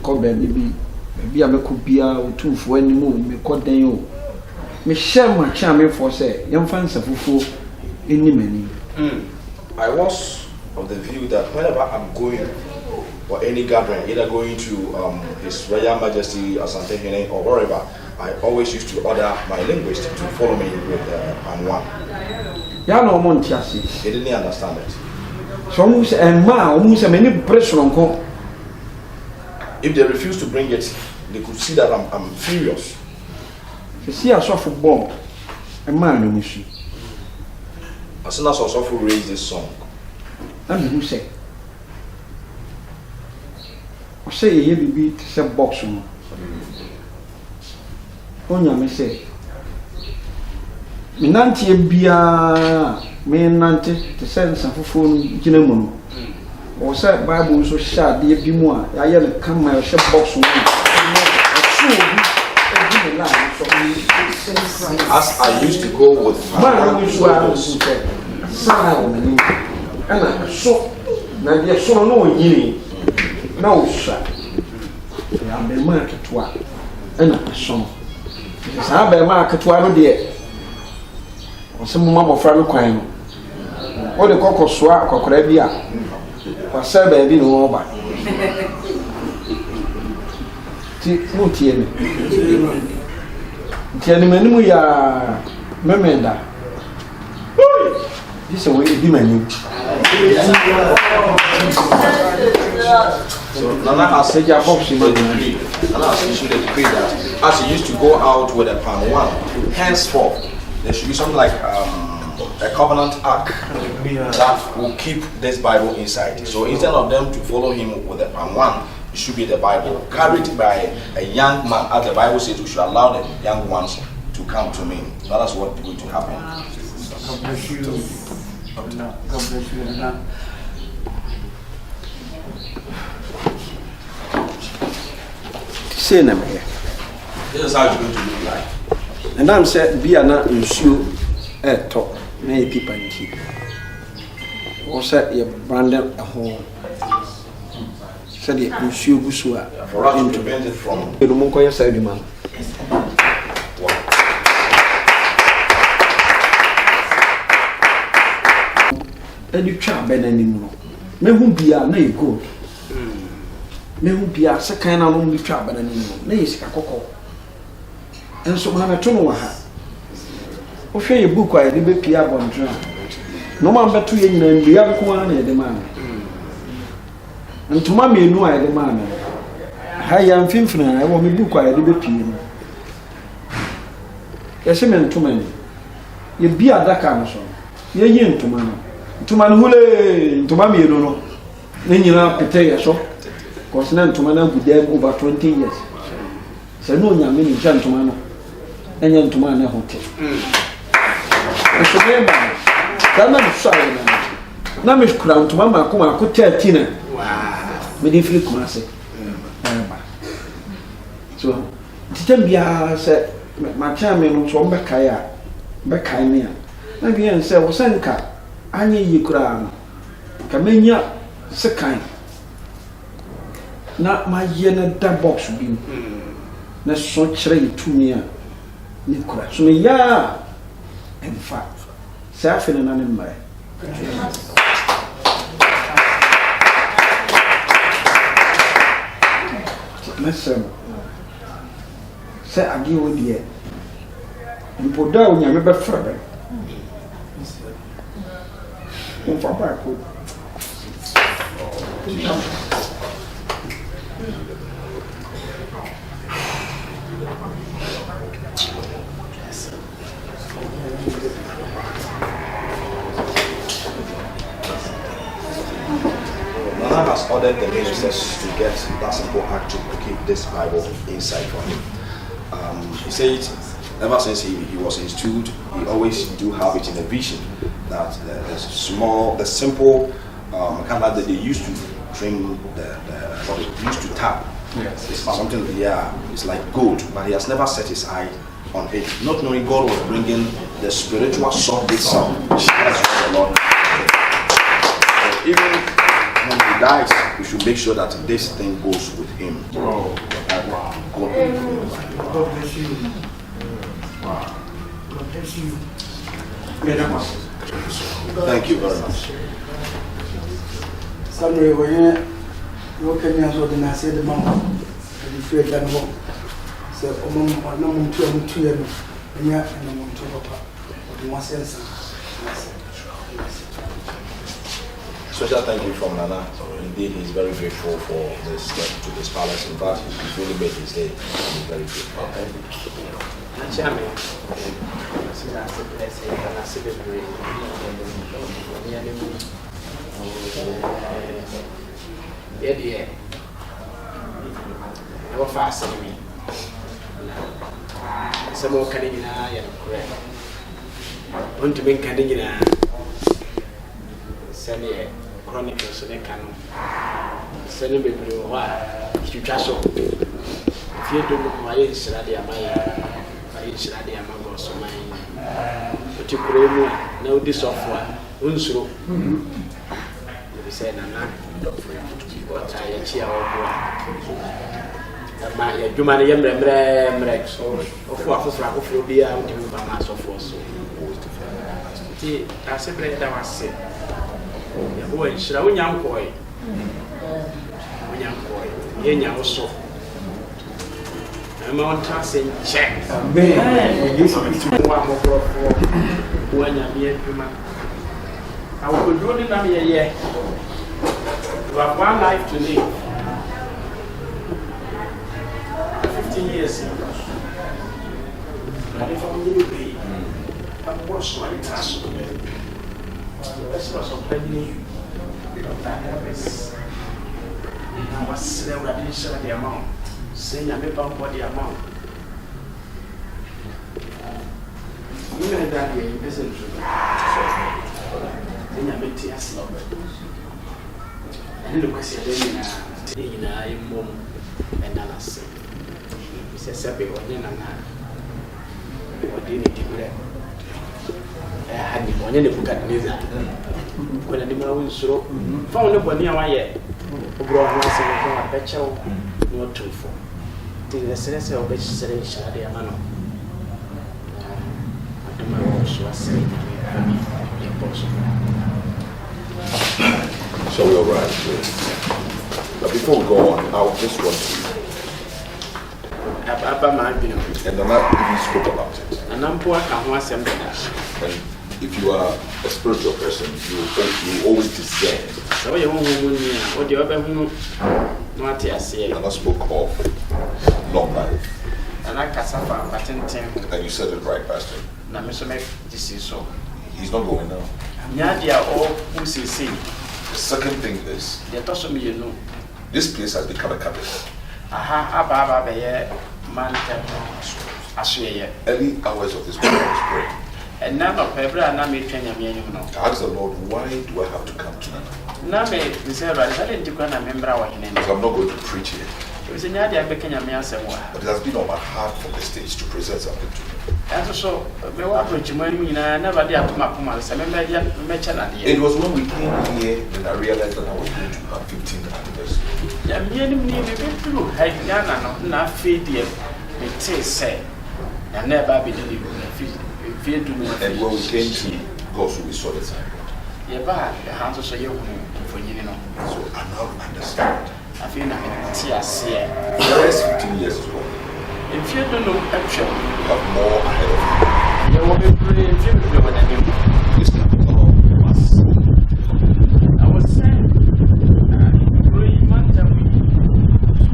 ko be bi Maybe I could be out 2 for any moon, me call them you. Michelle, my charming for say, young fans of any many. I was of the view that whenever I'm going or any gathering, either going to His Royal Majesty Asante or wherever, I always used to order my linguist to follow me with Palm 1. Ya no Montiasi. They didn't understand it. So almost and ma almost a many pressure on. If they refuse to bring it, they could see that I'm furious. You see, I saw football. A man no issue. As soon as Osofo raised this song, Let me who say. I say you be to say box on. Onya me say. Me nanti bia me nanti te say nsafofo no gina mu no. O say Bible so sha de bi mu a ya ye ne kan ma she box on. as I used to go with man we so and I so na dia so no yiri na o sha ya be ma ketwa and I so sa be ma ketwa no de o se mo ma bofra no kwan no o de kokosoa kokora bi a kwa se ba bi no ba ti mo tie me tiani manimu ya memenda this way di manu so Nana has said your box in the decree. Nana has issued a decree that as he used to go out with a Palm 1, henceforth there should be something like a covenant ark that will keep this Bible inside. So instead of them to follow him with the Palm 1, it should be the Bible carried by a young man, as the Bible says we should allow the young ones to come to me. That is what is going to happen. God bless you. God bless you. say na me. This is how it's going to look like. And I'm said be na nsuo top na e pipa nti. O say ye branded a home. Said ye nsuo gusu a For us to prevent it from edu ko yesa edu man. Edu twa benanim no. Mehu bia na e gold. Mehu bia se kan na no bi twa benanim no. Na ye sika kokko. Enso ma na to no wa ha. O hwe ye book a ye be pia bontra. No man beto ye nyina ndua nko a na ye de ma. Ntoma menu a ye de ma me. Ha ya mfimfina e wo me book a ye de be pie no. Ye se me ntoma ni. Ye bia daka no so. Ye yi ntoma no. Ntoma no hule ntoma menu no. Ne nyina pete ye so. Cause na ntoma na gudem over 20 years. Se no nya me ni ja ntoma no. Enye ntoma na hotel. Eso me ba. Kana mshauri na me shukura ntoma ma ko 13 na. Me di fili kuma se. Ba. So, titambia se ma cha me no so mbe kai a be kai me a. Na bi en se wo senka anye yi kura no. Ka menya se kan. Na ma ye na da box bi. Na so kire itumi a ni kura. So me ya in fact say afina na ne mare. Listen. Say agi wo die. Mpoda o nyame be frebe. On va pas ko. Nana has ordered the ministers to get that simple act to keep this Bible inside for him. He said, ever since he was instilled, he always do have it in a vision that the simple camera that they used to train what they used to tap. Yes. It's something, it's like gold, but he has never set his eye on it. Not knowing God was bringing the spiritual sword itself. That's what the Lord. So even when he dies, we should make sure that this thing goes with him. Oh, wow. God bless you. Wow. God bless you. Thank you very much. Somewhere where you can answer the Nasa the mom, and you feel that home. So, no, 2 and yeah, and no, 2 papa, but 1 sense. Special thank you from Nana. Indeed, he's very grateful for this step to this palace. In fact, he really made his day. He's very grateful. Chronicles so they can send me why you just so if you don't know why it's ready am I so my but you pray no this software unsuro you say Nana what I hear ma ya dwuma ne yemremre so ofu afofra bia ntimi ba ma so for so ti asebre da wase ya bo enshira wonyankoi yenya woso ama on trust in check amen yesu kristo wa mokrofo wanya bi adwuma awo do ni na me ye you have one life to live 15 years na de from you be I'm watching my task that's not so plainly that Elvis I was still ready to share the amount saying I made about the amount you know that you listen to then I made tears and the question in a mom and Nana said it's a separate one in Nana what do you need to do I had one in the book at Nizza when I didn't so found a bonny away brought once a better not too for the sense of which said the amano I do my own so I say So we're right. But before we go on, I just want to and Nana even spoke about it. And if you are a spiritual person, you always discern. And I spoke of long life. And you said it right, Pastor. He's not going now. The second thing is, this place has become a capital. Early hours of this morning I was praying. And now, I asked the Lord, why do I have to come to Nana? Now, we said, I didn't remember our name. Because I'm not going to preach here. It was in Yadia Beckham. But it has been on my heart from the stage to present something to him. And so, we were preaching when we never did to my Pumas. I remember it was when we came here and I realized that I was going to have 15th anniversary. Yeah, me and me, we went through Haitiana, not feed you. It say, and never be delivered. And when we came to God's we saw the sign. Yeah, but the hands of you for you know. So I now understand. I feel like the rest 15 years is gone. If you don't know action, you have more ahead of you. You will be brave if you know what I mean. This capital was. I was saying,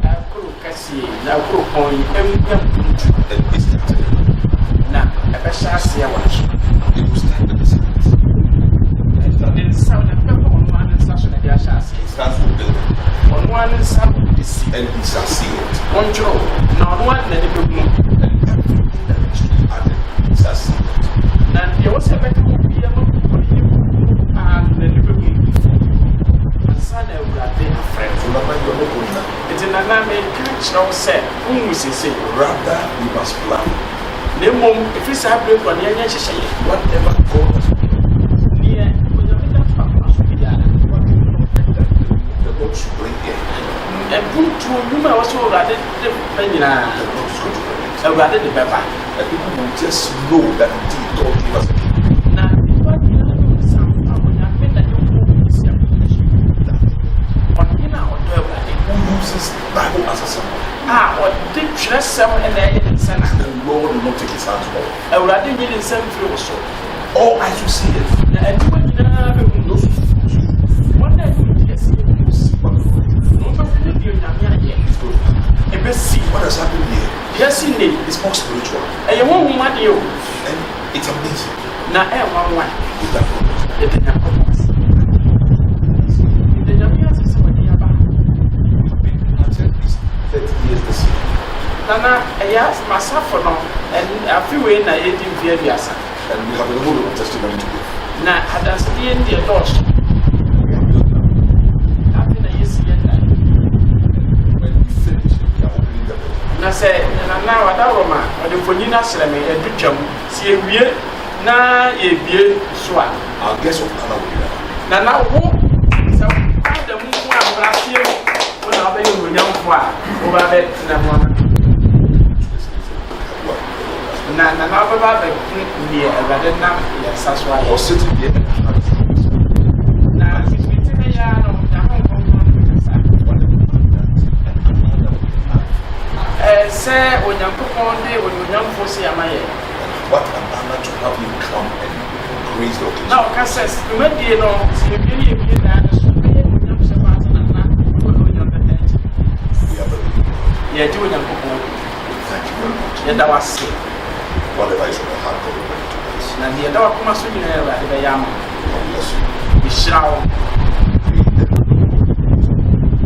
I could see, now could point and this capital. Now, I bet I see a watch. It will stand in the city. And sound of people on one station at the Ashas. It stands for building. On one is some of the sea. And he shall see it. One draw, not one let it be. And everything that is to be added, he shall see it. Now, there was a better be able to put you and the liberty. And Sunday would have been a friend. Remember, you're not going now. It's in an American show said, whom we say, rather, we must plan. If it's a break on the end, whatever God has put near, with a bit of the Lord should bring in. And put to a woman also rather than the Lord is going to bring it. And people will just know that indeed God gave us a king. Who uses Bible as a symbol. The Lord will not take his hands off. All eyes will see it. What has happened here? It's more spiritual. And it's amazing. Nana, myself for now, and I feel in a 18 years. And we have a whole lot of testimony to give. Now, I just see in the doors. Having a yes, when we finish, we are opening the door. and I say, now at our Roma, or the Fonina Salame, a Ducham, see a weird, now a beer swat. Our guest of honor will be there. Now, who? So, the moon last year, when I'll be young for over bed in the morning. Na baba be ni Awurade nam yɛsaswa Or sitting here and having na sisi ya no na ho kasa sɛ onyankopɔn de onyamfo si amaye what an honor to have you come and praise the occasion. na ɔkasa dwumadie no sɛ ebie na so bɛyɛ onyamsɛ ba na onyambɛtɛ We are very grateful. yɛgye onyankopɔn Thank you very much. yɛda wase Whatever is on the heart, God will bring to us. na deɛ ɛda wakoma so nyinaa Awurade bɛyɛ ama God bless you. mehyira wo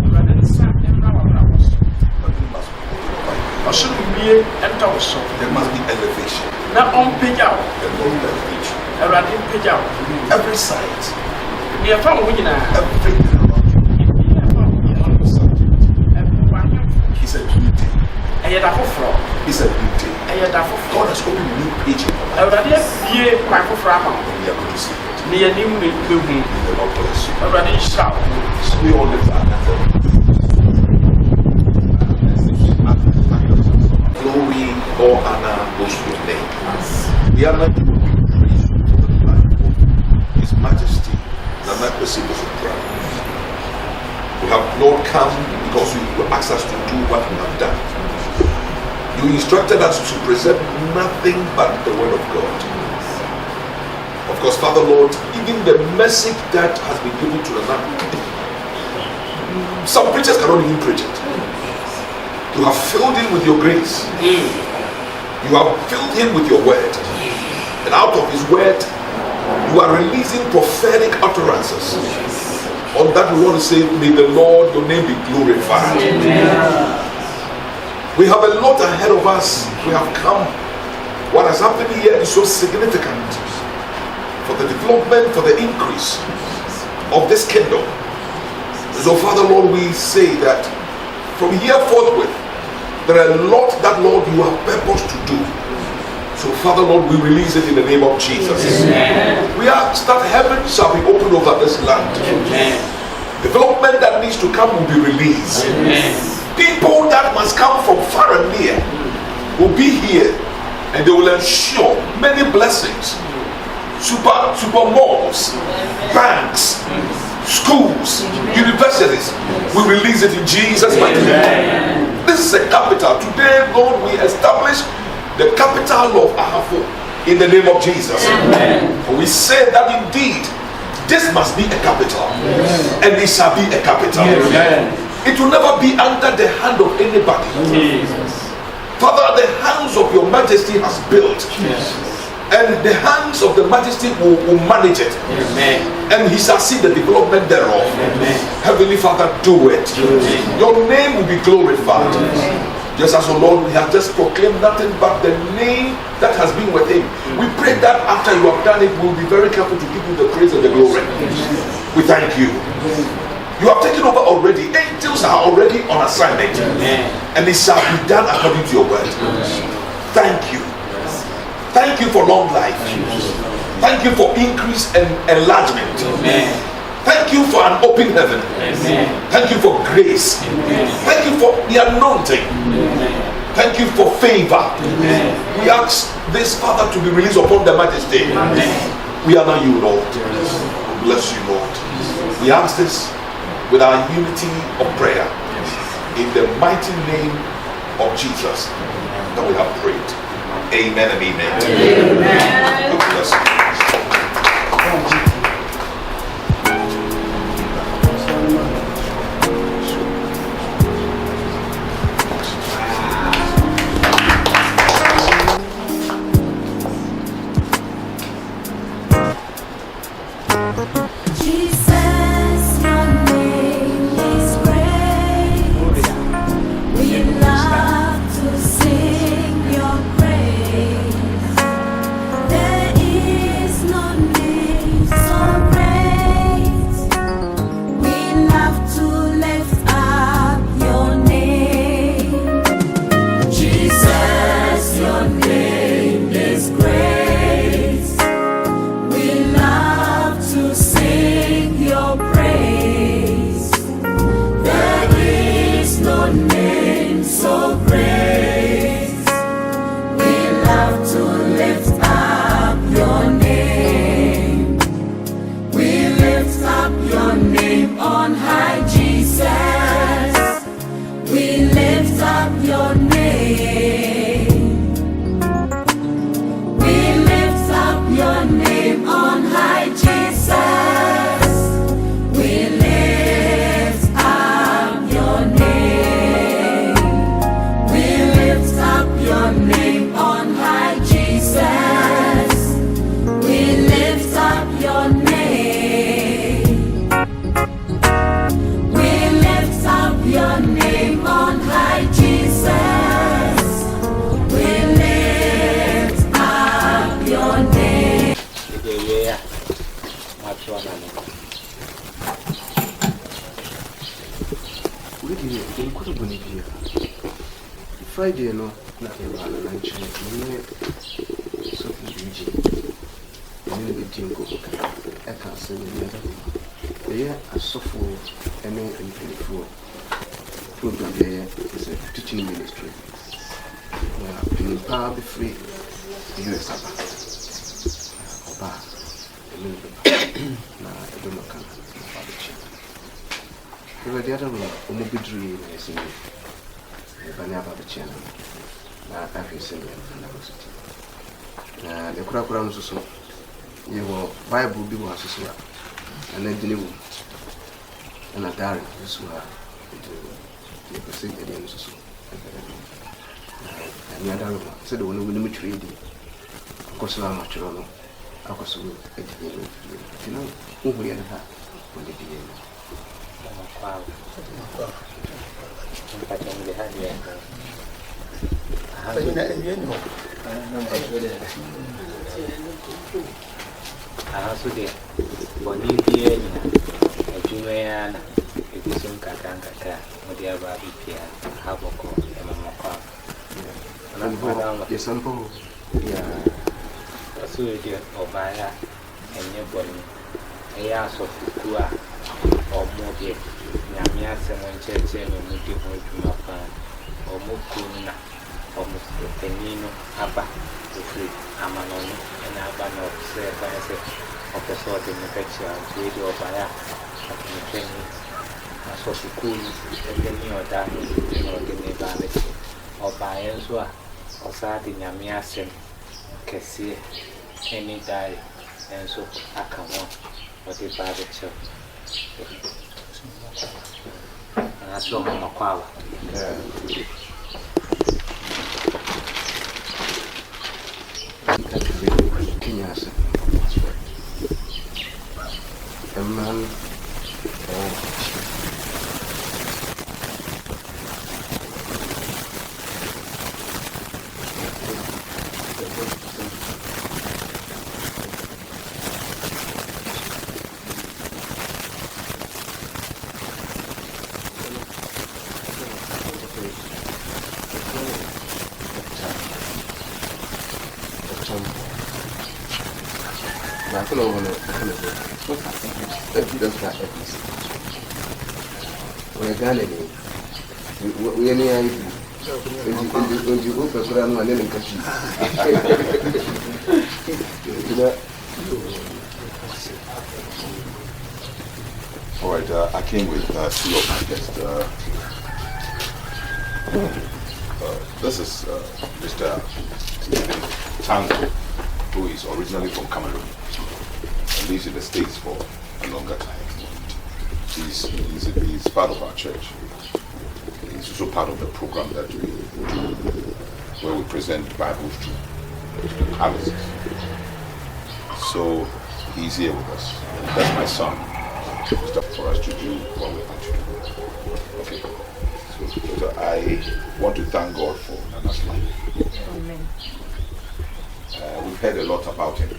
Awurade nsa ɛmmra w'abrabɔ so ɔsoro wie ɛntɔ wo so There must be elevation. na ɔmpagya wo The Lord will elevate you. Awurade mpagya wo Every side, deɛ ɛfa wo ho nyinaa everything around you. deɛ ɛfa wo nyinaa All of a sudden, ɛbɛwahemfo He said, new day. ɛyɛ da foforɔ He said, new day. ɛyɛ da God foforɔ has opened a new page in our life. Awurade abie kwan foforɔ ama wo And we are going to see it. ne yɛnim ne bɛhu May the Lord bless you. Awurade nhyira wo So we all lift our hands up. Glory, all honor goes to your name. We honor you and we praise you for the life of His Majesty, Nana Kwesi Brown. We have not come because you asked us to do what we have done. You instructed us to present nothing but the word of God. Of course, Father Lord, even the message that has been given to Nana, some preachers cannot even preach it. You have filled him with your grace. You have filled him with your word. And out of his word, you are releasing prophetic utterances. On that we want to say, may the Lord, your name be glorified. We have a lot ahead of us. We have come. What has happened here is so significant for the development, for the increase of this kingdom. So Father Lord, we say that from here forthwith, there are a lot that, Lord, you have purposed to do. So, Father, Lord, we release it in the name of Jesus. Amen. We ask that heaven shall be opened over this land. Amen. Development that needs to come will be released. Amen. People that must come from far and near will be here, and they will ensure many blessings. Super malls, banks, schools, universities. We release it in Jesus' mighty name. This is a capital. Today, Lord, we establish the capital of Ahafo in the name of Jesus. Amen. For we say that indeed this must be a capital, and it shall be a capital. Amen. It will never be under the hand of anybody. Jesus. Father, the hands of your majesty has built. Yes. And the hands of the majesty will manage it. Amen. And he shall see the development thereof. Amen. Heavenly Father, do it. Amen. Your name will be glorified. Amen. Just as the Lord, we have just proclaimed nothing but the name that has been with him. We pray that after you have done it, we'll be very careful to give you the praise and the glory. We thank you. You have taken over already. Angels are already on assignment. Amen. And it shall be done according to your word. Thank you. Thank you for long life. Thank you for increase and enlargement. Amen. Thank you for an open heaven. Amen. Thank you for grace. Amen. Thank you for the anointing. Amen. Thank you for favor. Amen. We ask this, Father, to be released upon the majesty. Amen. We honor you, Lord. Yes. We bless you, Lord. We ask this with our unity of prayer. In the mighty name of Jesus that we have prayed. Amen and amen. Amen. God bless you. Friday, no, nothing about the lunch. So, Luigi, and then the jingle. I can't say the year I suffer and then 24 program there is a teaching ministry. In power be free, US Oba, a little bit. Now, I don't know, can about the children. The other one, Omobidri, I see. Banya about the channel. Now, I feel similar to the Kurakuram so. You will Bible be was as well, and then deliver. And a dark this were to proceed against us. And the other one said, when we limit trading, of course, I'm not sure. Of course, we you know who we had when they did. Ahasude boni bia nyina adwuma ya na ekusum kakanga modi aba bia haboko emamako ana bana yesampo ya asude obaya enye boni eya sofuku a omode nyame asem ncheche no mudi ho adwuma pa omukuna omustenino aba ofri amanono na aba no se ba se opeso de mekachia tuidi obaya akimcheni aso sukulu endeni oda no de ne ba le obaya nso a osadi nyame asem kese eni dai enso akamo odi ba de cho aso mo kwala Kenyasa. A man I don't know what we're going to do. We are near All right, I came with 2 of my guests. This is Mr. Tango, who is originally from Cameroon and lives in the States for a longer time. He's part of our church. He's also part of the program that we do, where we present Bibles to the palaces. So he's here with us. That's my son. It's up for us to do what we want to do. Okay. So I want to thank God for Nana's life. Amen. We've heard a lot about him.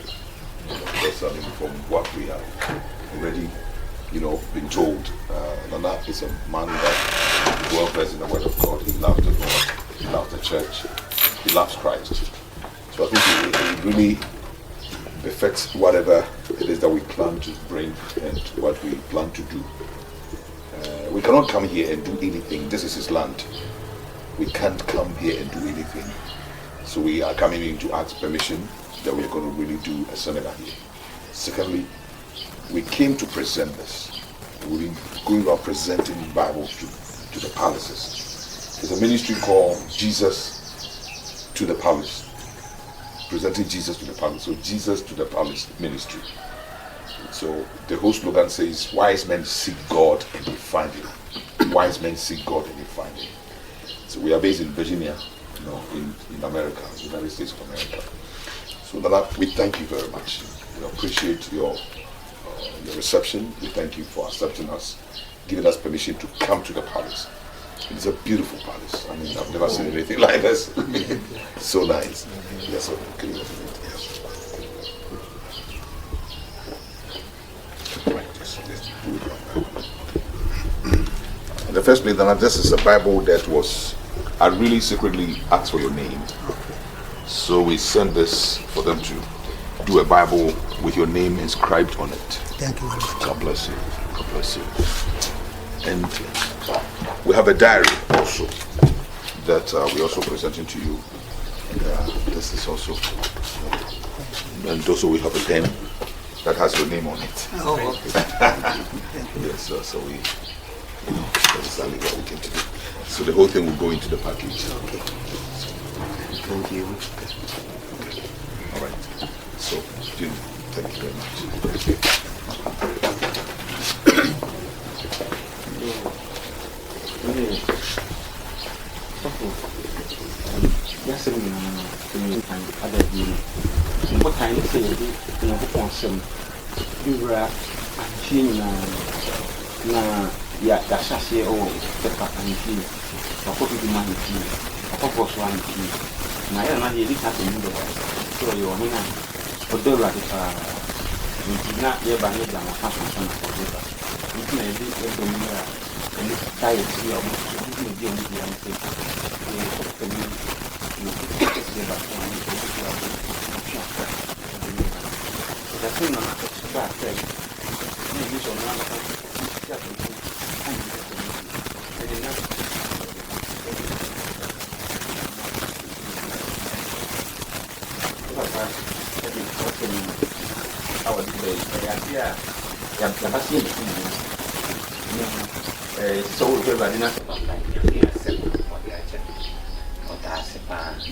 Because from what we have already, been told, Nana is a man that is well versed in the Word of God. He loves the Lord. He loves the church. He loves Christ. So I think it really befits whatever it is that we plan to bring and what we plan to do. We cannot come here and do anything. This is his land. We can't come here and do anything. So we are coming in to ask permission that we are going to really do a seminar here. Secondly, we came to present this. We're going about presenting Bibles to the palaces. There's a ministry called Jesus to the Palace. Presenting Jesus to the Palace. So Jesus to the Palace ministry. So the whole slogan says, wise men seek God and they find him. Wise men seek God and they find him. So we are based in Virginia, in America, United States of America. So Nana, we thank you very much. We appreciate your reception. We thank you for accepting us, giving us permission to come to the palace. It's a beautiful palace. I mean, I've never seen anything like this. So nice. Yes, sir. Can you yes. Right. In the first place, Nana, this is a Bible that I really secretly asked for your name. So we sent this for them to do a Bible with your name inscribed on it. Thank you very much. God bless you. God bless you. And we have a diary also that we're also presenting to you. And this is also, and also we have a pen that has your name on it. Oh, okay. Yes, so we, that's exactly what we came to do. So the whole thing will go into the package. Okay. So, thank you. Okay. All right. So, Jim, thank you very much.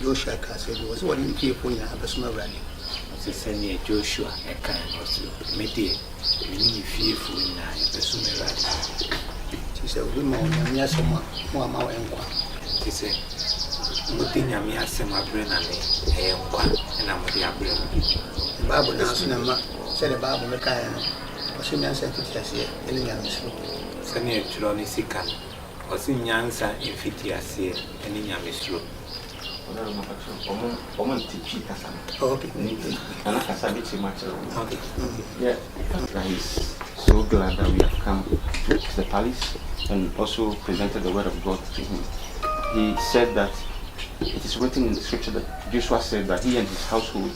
Joshua Castle was what you keep when you have a small rally. Send Joshua a kind also. Maybe fearful in a personal rally. She said, women, and yes, one more and one. She said, Mutin Yamia Sema Brennan, and I'm with the umbrella. The Bible now said the Bible, the Kayan, was in answer to Tessie, and the young slow. Send a Chiloni Sikan, was in Yansa in Fitiasia, and in Yamisro. Okay. Yeah. He's so glad that we have come to the palace and also presented the word of God to him. He said that it is written in the scripture that Joshua said that he and his household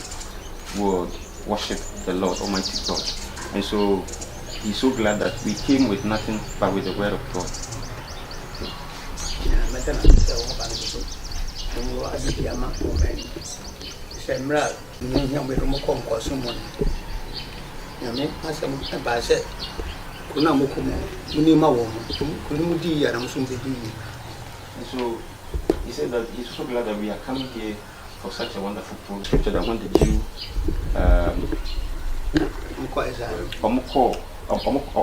would worship the Lord, Almighty God. And so he's so glad that we came with nothing but with the word of God. Yeah, Abiyama Omen. Semra, Young Moko Cosmon. Yame, as a basset. Kunamukumo, Unima woman, Kunudi, and I'm soon to do. So he said that he's so glad that we are coming here for such a wonderful program. That I wanted you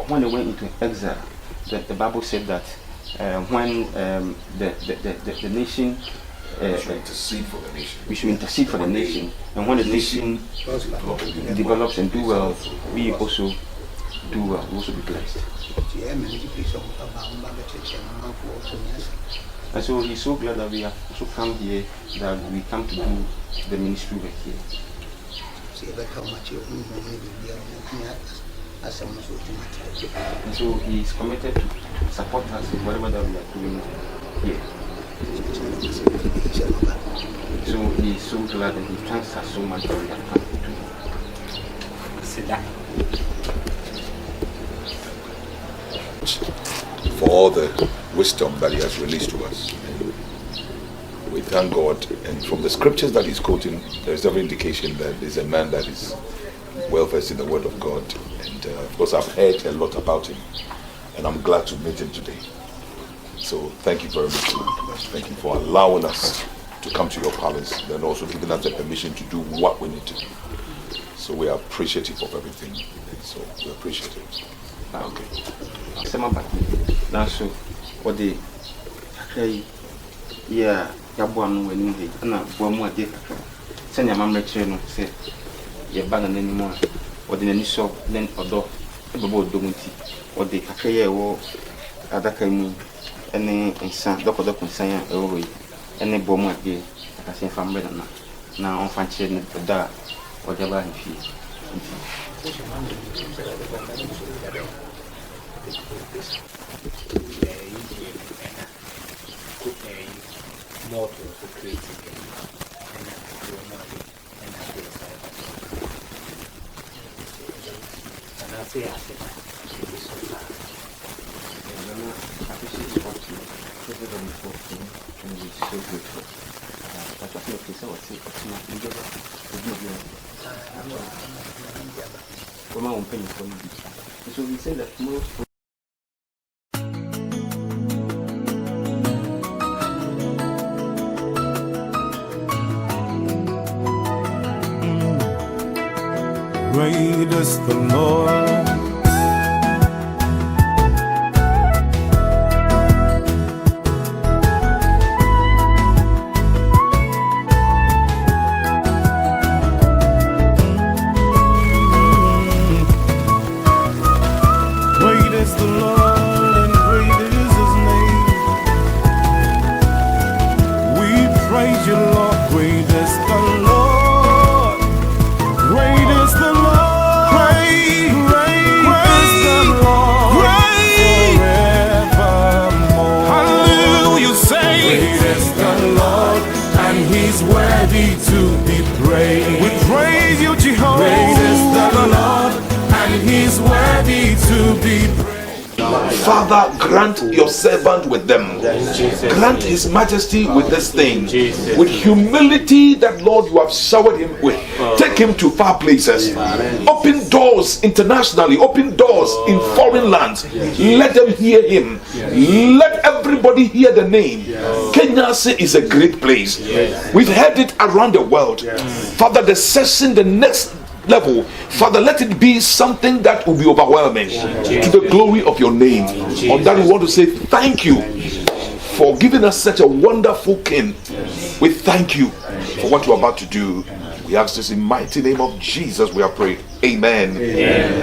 when they went into exile, the Bible said that when the nation we should intercede for the nation. We should intercede for the nation, and when the nation develops and do well, we also do well. We also be blessed. And so he's so glad that we have also come here, that we come to do the ministry work here. And so he's committed to support us in whatever that we are doing here. So he's so glad and he thanks us so much that we have come to sit down. For all the wisdom that he has released to us. We thank God, and from the scriptures that he's quoting, there is every indication that he's a man that is well versed in the word of God. And of course, I've heard a lot about him, and I'm glad to meet him today. So thank you very much. Thank you for allowing us to come to your palace, and also giving us the permission to do what we need to do. So we are appreciative of everything. So we appreciate it. Okay. Now, so what the yeah, Yabuam when you and I one more day. Send your mamma channel, say, your bag and anymore, or the initial then or dog, about Domunti, or the Kakaya or Adakamu, any and Doctor Consaya away, any bomb at day, I say from better now on fancy the dark, whatever I feel. More to create again, and I say, I said, so far. I appreciate what you everybody for and we're so grateful. But I feel okay, so what's it? So we say that most Great is the Lord. Great is the Lord, and great is his name. We praise you, Lord. Great is the Lord. Great is the Lord. He's worthy to be praised. We praise you, Jehovah. Praise the Lord, and he's worthy to be praised. Father, grant your servant with them. Grant his majesty with this thing. With humility that, Lord, you have showered him with. Take him to far places. Open doors internationally. Open doors in foreign lands. Let them hear him. Let everybody hear the name. Kenya is a great place. We've heard it around the world. Father, the session, the next level, Father, let it be something that will be overwhelming to the glory of your name. On that, we want to say thank you for giving us such a wonderful king. We thank you for what you're about to do. We ask this in the mighty name of Jesus. We are praying. Amen. Amen.